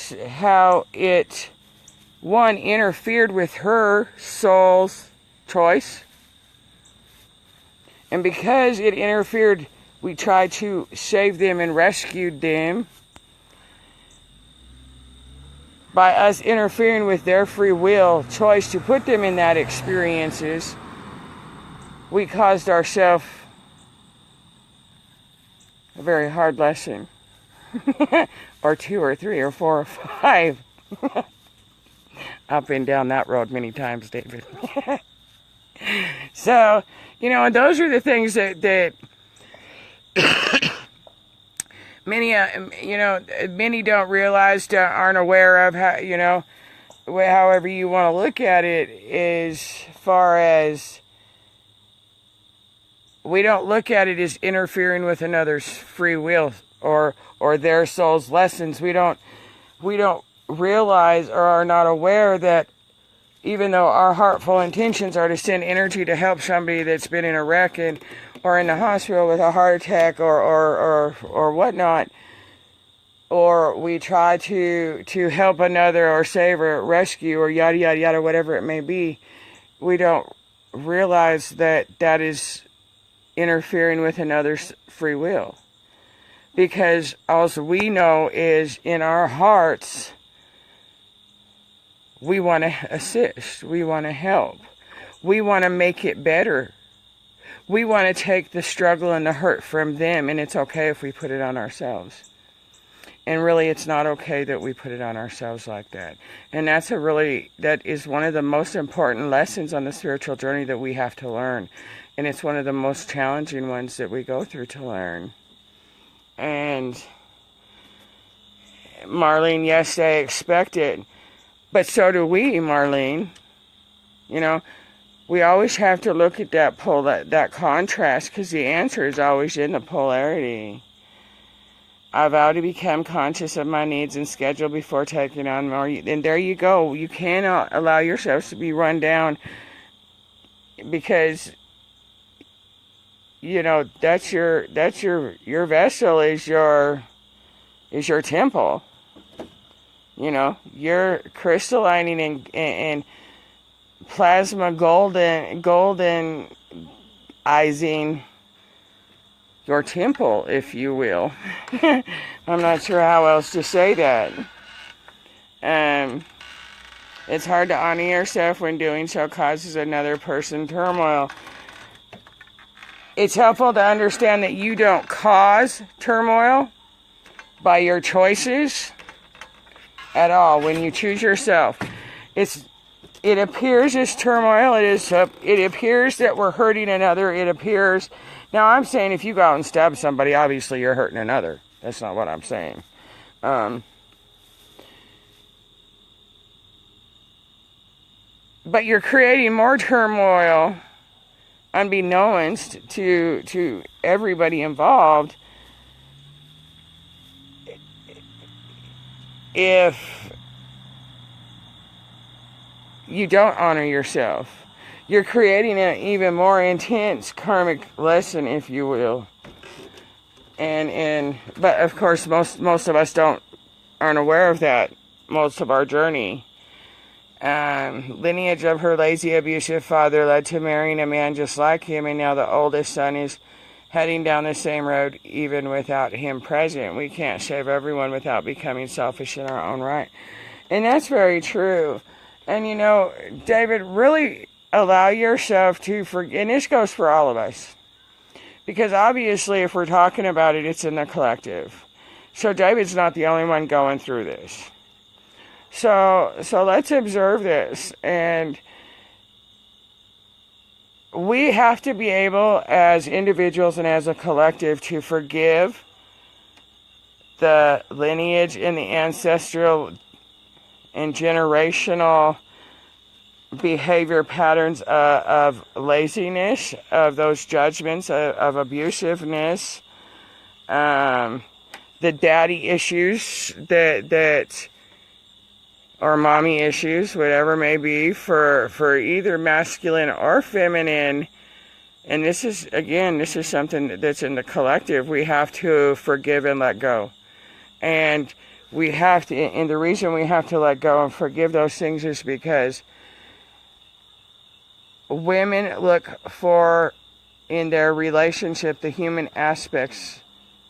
[SPEAKER 1] it, one, interfered with her soul's choice. And because it interfered, we tried to save them and rescued them. By us interfering with their free will choice to put them in that experiences, we caused ourselves a very hard lesson. Or 2 or 3 or 4 or 5. I've been down that road many times, David. So, those are the things that many don't realize, aren't aware of, how, however you want to look at it, as far as we don't look at it as interfering with another's free will or their soul's lessons. We don't realize or are not aware that even though our heartful intentions are to send energy to help somebody that's been in a wreck or in the hospital with a heart attack or whatnot, or we try to help another or save or rescue or yada yada yada, whatever it may be, we don't realize that is interfering with another's free will. Because all we know is in our hearts, we want to assist, we want to help, we want to make it better. We want to take the struggle and the hurt from them, and it's okay if we put it on ourselves. And really, it's not okay that we put it on ourselves like that. And that is one of the most important lessons on the spiritual journey that we have to learn. And it's one of the most challenging ones that we go through to learn. And Marlene, yes, they expect it. But so do we, Marlene. We always have to look at that contrast, because the answer is always in the polarity. I vow to become conscious of my needs and schedule before taking on more. And there you go. You cannot allow yourselves to be run down, because that's your vessel is your temple. You're crystallining and plasma goldenizing your temple, if you will. I'm not sure how else to say that. It's hard to honor yourself when doing so causes another person turmoil. It's helpful to understand that you don't cause turmoil by your choices at all. When you choose yourself, it appears as turmoil. It appears that we're hurting another. It appears. Now, I'm saying if you go out and stab somebody, obviously you're hurting another. That's not what I'm saying. But you're creating more turmoil, unbeknownst to everybody involved, if you don't honor yourself. You're creating an even more intense karmic lesson, if you will. But of course, most of us aren't aware of that most of our journey. Lineage of her lazy, abusive father led to marrying a man just like him, and now the oldest son is heading down the same road even without him present. We can't save everyone without becoming selfish in our own right. And that's very true. And David, really allow yourself to forget, and this goes for all of us. Because obviously if we're talking about it, it's in the collective. So David's not the only one going through this. So let's observe this. And we have to be able, as individuals and as a collective, to forgive the lineage and the ancestral and generational behavior patterns of laziness, of those judgments, of abusiveness, the daddy issues that or mommy issues, whatever may be, for either masculine or feminine. And this is something that's in the collective. We have to forgive and let go. And we have to, and the reason we have to let go and forgive those things is because women look for, in their relationship, the human aspects,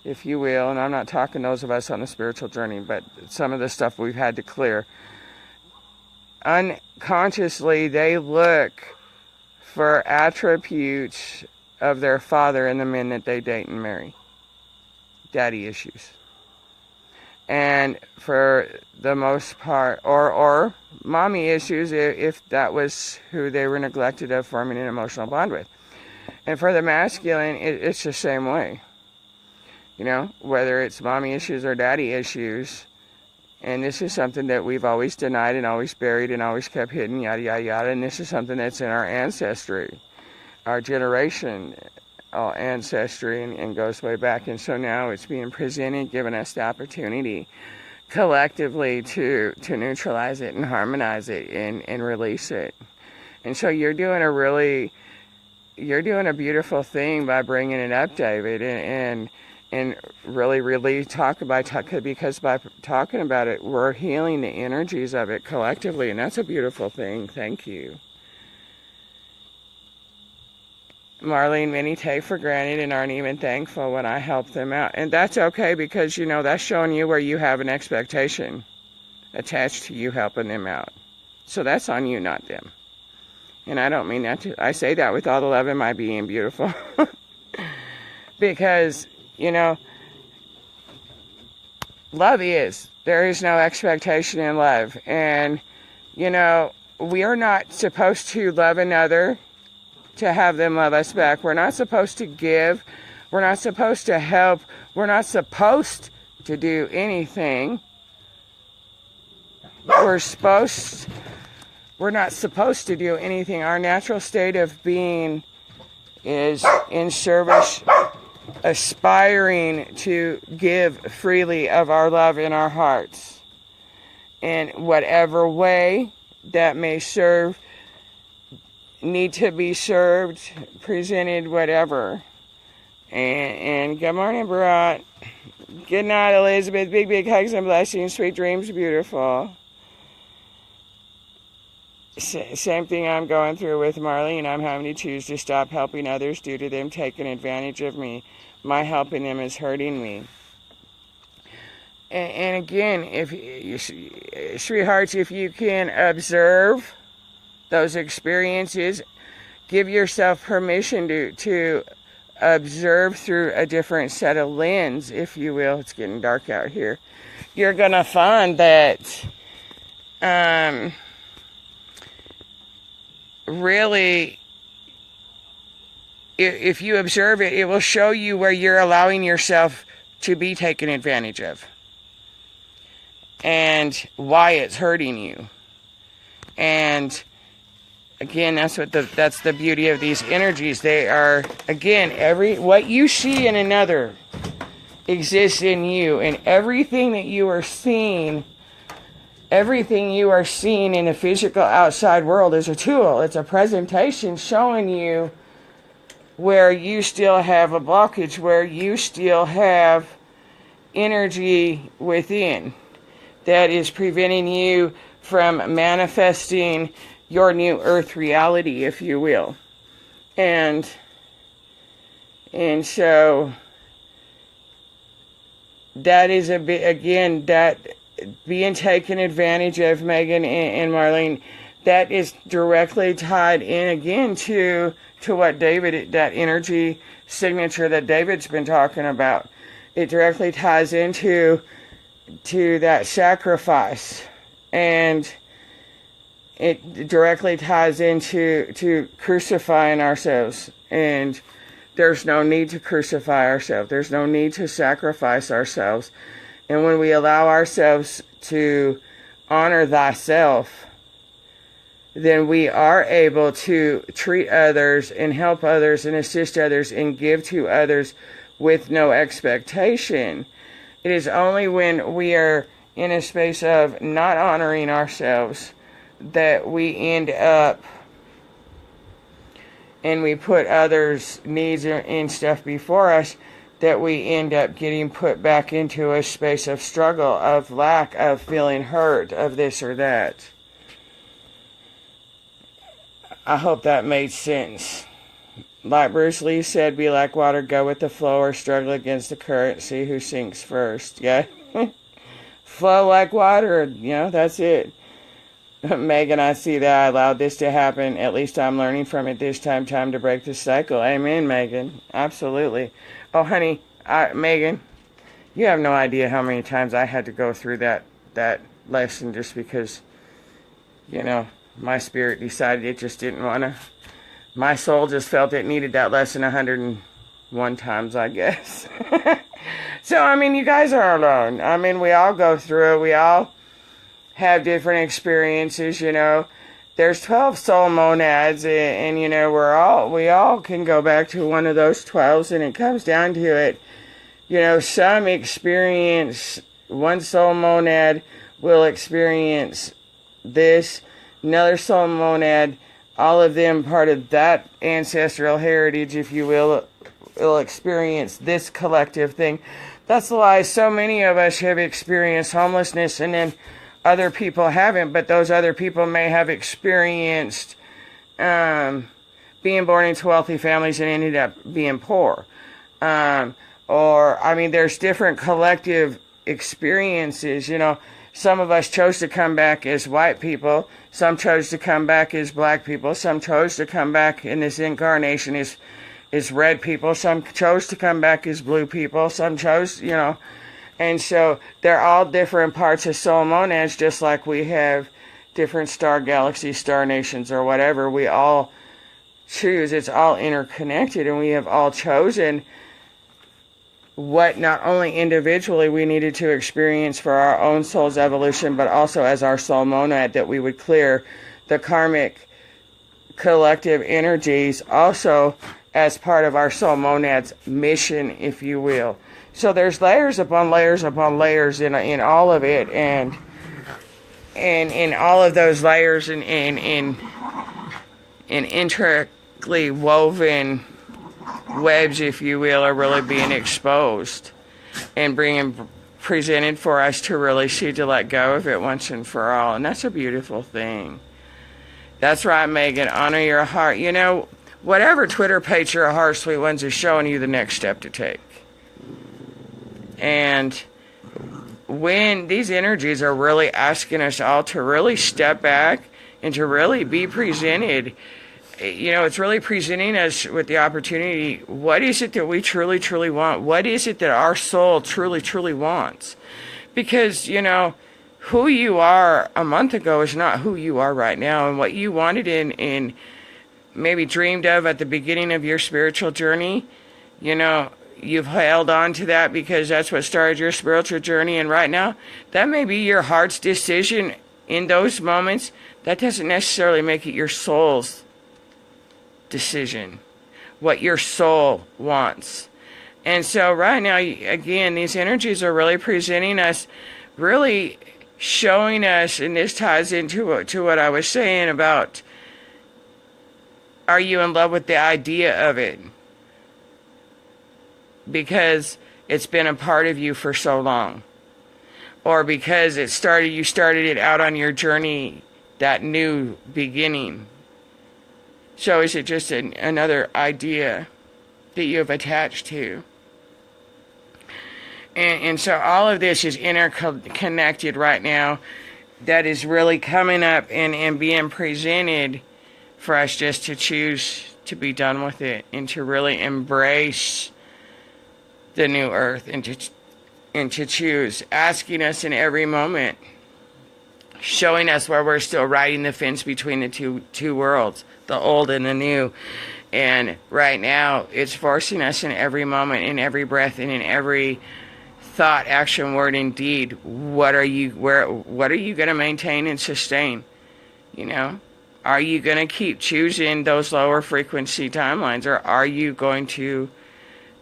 [SPEAKER 1] if you will, and I'm not talking those of us on the spiritual journey, but some of the stuff we've had to clear. Unconsciously, they look for attributes of their father in the men that they date and marry. Daddy issues. And for the most part, or mommy issues, if that was who they were neglected of forming an emotional bond with. And for the masculine, it's the same way. You know, whether it's mommy issues or daddy issues. And this is something that we've always denied and always buried and always kept hidden, yada, yada, yada. And this is something that's in our ancestry, our generation ancestry, and goes way back. And so now it's being presented, giving us the opportunity collectively to neutralize it and harmonize it and release it. And so you're doing a beautiful thing by bringing it up, David, and really because by talking about it, we're healing the energies of it collectively, and that's a beautiful thing. Thank you. Marlene, many take for granted and aren't even thankful when I help them out. And that's okay, because, you know, that's showing you where you have an expectation attached to you helping them out. So that's on you, not them. And I don't mean that I say that with all the love in my being, beautiful. Because, you know, there is no expectation in love. And, you know, we are not supposed to love another to have them love us back. We're not supposed to give. We're not supposed to help. We're not supposed to do anything. We're not supposed to do anything. Our natural state of being is in service, aspiring to give freely of our love in our hearts. In whatever way that may serve, need to be served, presented, whatever. And good morning, Barat. Good night, Elizabeth. Big, big hugs and blessings. Sweet dreams, beautiful. Same thing I'm going through with Marlene. I'm having to choose to stop helping others due to them taking advantage of me. My helping them is hurting me. And again, sweethearts, if you can observe those experiences, give yourself permission to observe through a different set of lens, if you will. It's getting dark out here. You're going to find that really, if you observe it, it will show you where you're allowing yourself to be taken advantage of and why it's hurting you. And again, that's the beauty of these energies. They are, again, what you see in another exists in you, and everything you are seeing in the physical outside world is a tool. It's a presentation showing you where you still have a blockage, where you still have energy within that is preventing you from manifesting your new earth reality, if you will. And so that is that being taken advantage of, Megan and Marlene, that is directly tied in again to what David, that energy signature that David's been talking about. It directly ties into that sacrifice. And it directly ties into crucifying ourselves. And there's no need to crucify ourselves. There's no need to sacrifice ourselves. And when we allow ourselves to honor thyself, then we are able to treat others and help others and assist others and give to others with no expectation. It is only when we are in a space of not honoring ourselves that we end up and we put others' needs and stuff before us, that we end up getting put back into a space of struggle, of lack, of feeling hurt, of this or that. I hope that made sense. Like Bruce Lee said, be like water, go with the flow, or struggle against the current, see who sinks first. Yeah? Flow like water, that's it. Megan, I see that I allowed this to happen. At least I'm learning from it this time. Time to break the cycle. Amen, Megan. Absolutely. Oh, honey, Megan, you have no idea how many times I had to go through that lesson just because, my spirit decided it just didn't want to. My soul just felt it needed that lesson 101 times, I guess. So, you guys are alone. We all go through it. We all have different experiences, There's 12 soul monads, and we all can go back to one of those 12s, and it comes down to it. Some experience, one soul monad will experience this, another soul monad, all of them part of that ancestral heritage, if you will experience this collective thing. That's why so many of us have experienced homelessness, and then other people haven't, but those other people may have experienced being born into wealthy families and ended up being poor. There's different collective experiences. Some of us chose to come back as white people. Some chose to come back as black people. Some chose to come back in this incarnation as red people. Some chose to come back as blue people. Some chose, And so they're all different parts of soul monads, just like we have different star galaxies, star nations, or whatever. We all choose. It's all interconnected, and we have all chosen what not only individually we needed to experience for our own soul's evolution, but also as our soul monad, that we would clear the karmic collective energies also as part of our soul monad's mission, if you will. So there's layers upon layers upon layers in all of it, and in all of those layers and in intricately woven webs, if you will, are really being exposed and being presented for us to really see, to let go of it once and for all. And that's a beautiful thing. That's right, Megan. Honor your heart. Whatever Twitter page your heart, sweet ones, is showing you the next step to take. And when these energies are really asking us all to really step back and to really be presented, it's really presenting us with the opportunity. What is it that we truly, truly want? What is it that our soul truly, truly wants? Because, who you are a month ago is not who you are right now. And what you wanted in maybe dreamed of at the beginning of your spiritual journey, you've held on to that because that's what started your spiritual journey. And right now, that may be your heart's decision in those moments. That doesn't necessarily make it your soul's decision, what your soul wants. And so right now, again, these energies are really presenting us, really showing us, and this ties into what I was saying about, are you in love with the idea of it? Because it's been a part of you for so long, or because you started it out on your journey, that new beginning. So is it just another idea that you have attached to? And so all of this is interconnected right now. That is really coming up and being presented for us just to choose to be done with it and to really embrace the new earth and to choose, asking us in every moment, showing us where we're still riding the fence between the two worlds, the old and the new. And right now, it's forcing us in every moment, in every breath, and in every thought, action, word, and deed. What are you going to maintain and sustain? You know, are you going to keep choosing those lower frequency timelines, or are you going to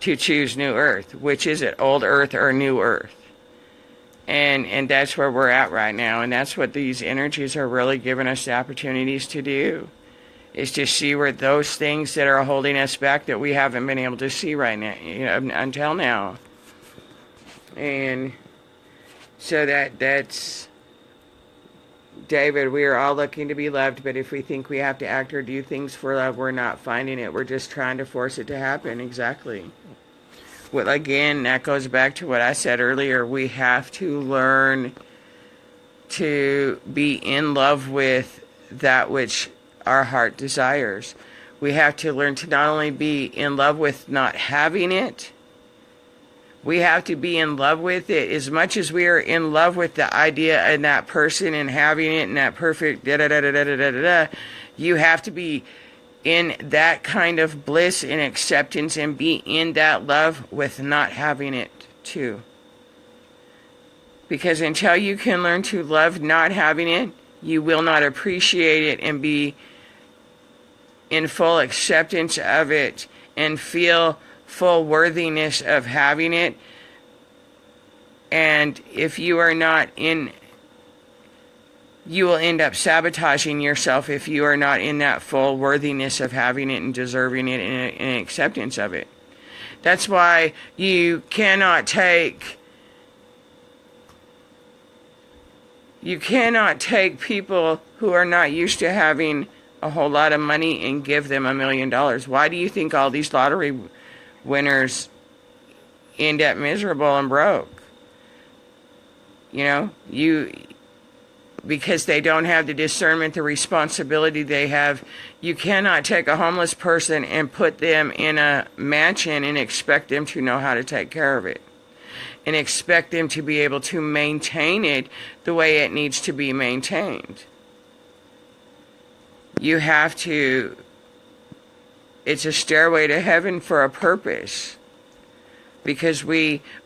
[SPEAKER 1] choose new Earth? Which is it, old Earth or new Earth? And that's where we're at right now, and that's what these energies are really giving us the opportunities to do, is to see where those things that are holding us back that we haven't been able to see right now, you know, until now. And so that's David, we are all looking to be loved, but if we think we have to act or do things for love, we're not finding it. We're just trying to force it to happen. Exactly. Well, again, that goes back to what I said earlier. We have to learn to be in love with that which our heart desires. We have to learn to not only be in love with not having it, we have to be in love with it as much as we are in love with the idea and that person and having it and that perfect da-da-da-da-da-da-da-da. You have to be in that kind of bliss and acceptance and be in that love with not having it too. Because until you can learn to love not having it, you will not appreciate it and be in full acceptance of it and feel full worthiness of having it. And if you are not in, you will end up sabotaging yourself if you are not in that full worthiness of having it and deserving it and acceptance of it. That's why you cannot take people who are not used to having a whole lot of money and give them $1 million. Why do you think all these lottery winners end up miserable and broke? You know, because they don't have the discernment, the responsibility they have. You cannot take a homeless person and put them in a mansion and expect them to know how to take care of it, and expect them to be able to maintain it the way it needs to be maintained. You have to, it's a stairway to heaven for a purpose, because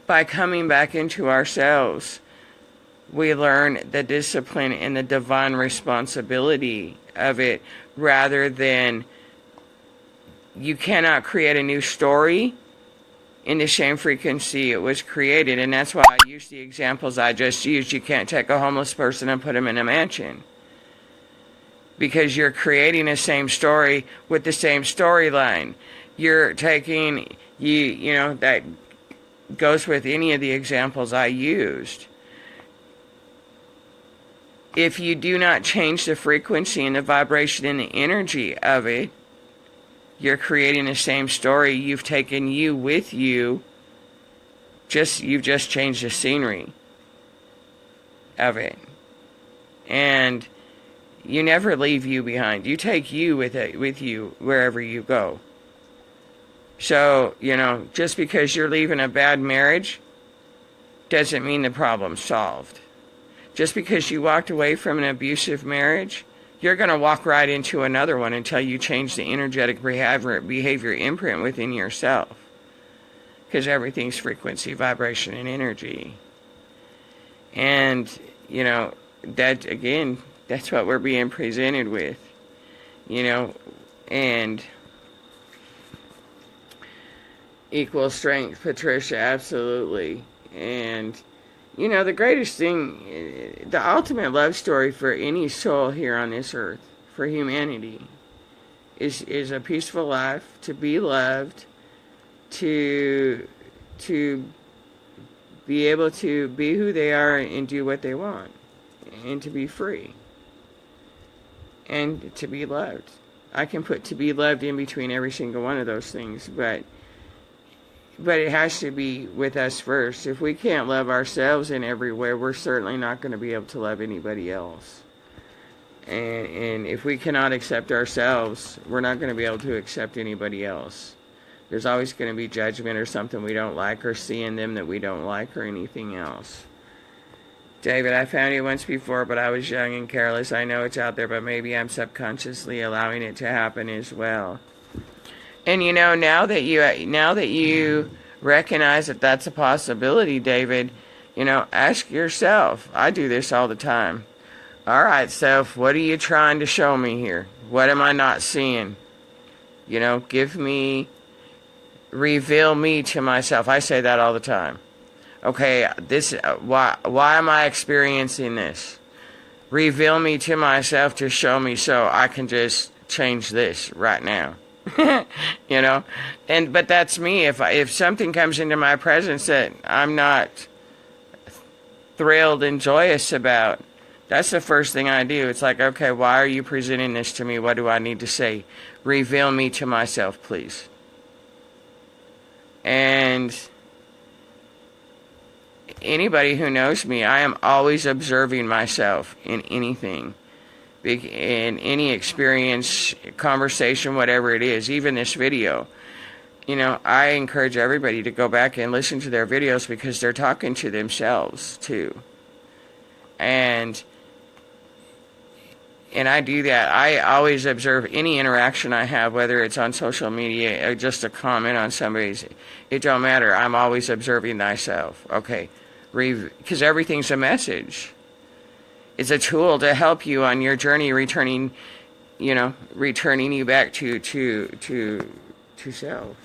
[SPEAKER 1] by coming back into ourselves, we learn the discipline and the divine responsibility of it, rather than, you cannot create a new story in the same frequency it was created. And that's why I use the examples I just used. You can't take a homeless person and put them in a mansion, because you're creating the same story with the same storyline. You're taking, you know, that goes with any of the examples I used. If you do not change the frequency and the vibration and the energy of it, you're creating the same story. You've taken you with you. You've just changed the scenery of it. And you never leave you behind. You take you with you wherever you go. So, you know, just because you're leaving a bad marriage doesn't mean the problem's solved. Just because you walked away from an abusive marriage, you're going to walk right into another one until you change the energetic behavior imprint within yourself. Because everything's frequency, vibration, and energy. And, you know, that, again, that's what we're being presented with. You know, and equal strength, Patricia, absolutely. And, you know, the greatest thing, the ultimate love story for any soul here on this earth, for humanity, is a peaceful life, to be loved, to be able to be who they are and do what they want, and to be free, and to be loved. I can put to be loved in between every single one of those things, but it has to be with us first. If we can't love ourselves in everywhere, we're certainly not going to be able to love anybody else. And if we cannot accept ourselves, we're not going to be able to accept anybody else. There's always going to be judgment or something we don't like, or see in them that we don't like, or anything else. David, I found you once before, but I was young and careless. I know it's out there, but maybe I'm subconsciously allowing it to happen as well. And now that you recognize that that's a possibility, David, ask yourself. I do this all the time. All right, self, what are you trying to show me here? What am I not seeing? Reveal me to myself. I say that all the time. Okay, why am I experiencing this? Reveal me to myself to show me so I can just change this right now. But that's me. If something comes into my presence that I'm not thrilled and joyous about, that's the first thing I do. It's like, okay, why are you presenting this to me? What do I need to say? Reveal me to myself, please. And anybody who knows me, I am always observing myself in anything, in any experience, conversation, whatever it is, even this video. I encourage everybody to go back and listen to their videos because they're talking to themselves too. And I do that. I always observe any interaction I have, whether it's on social media or just a comment on somebody's. It don't matter. I'm always observing thyself. Okay, because everything's a message. It's a tool to help you on your journey, returning you back to self.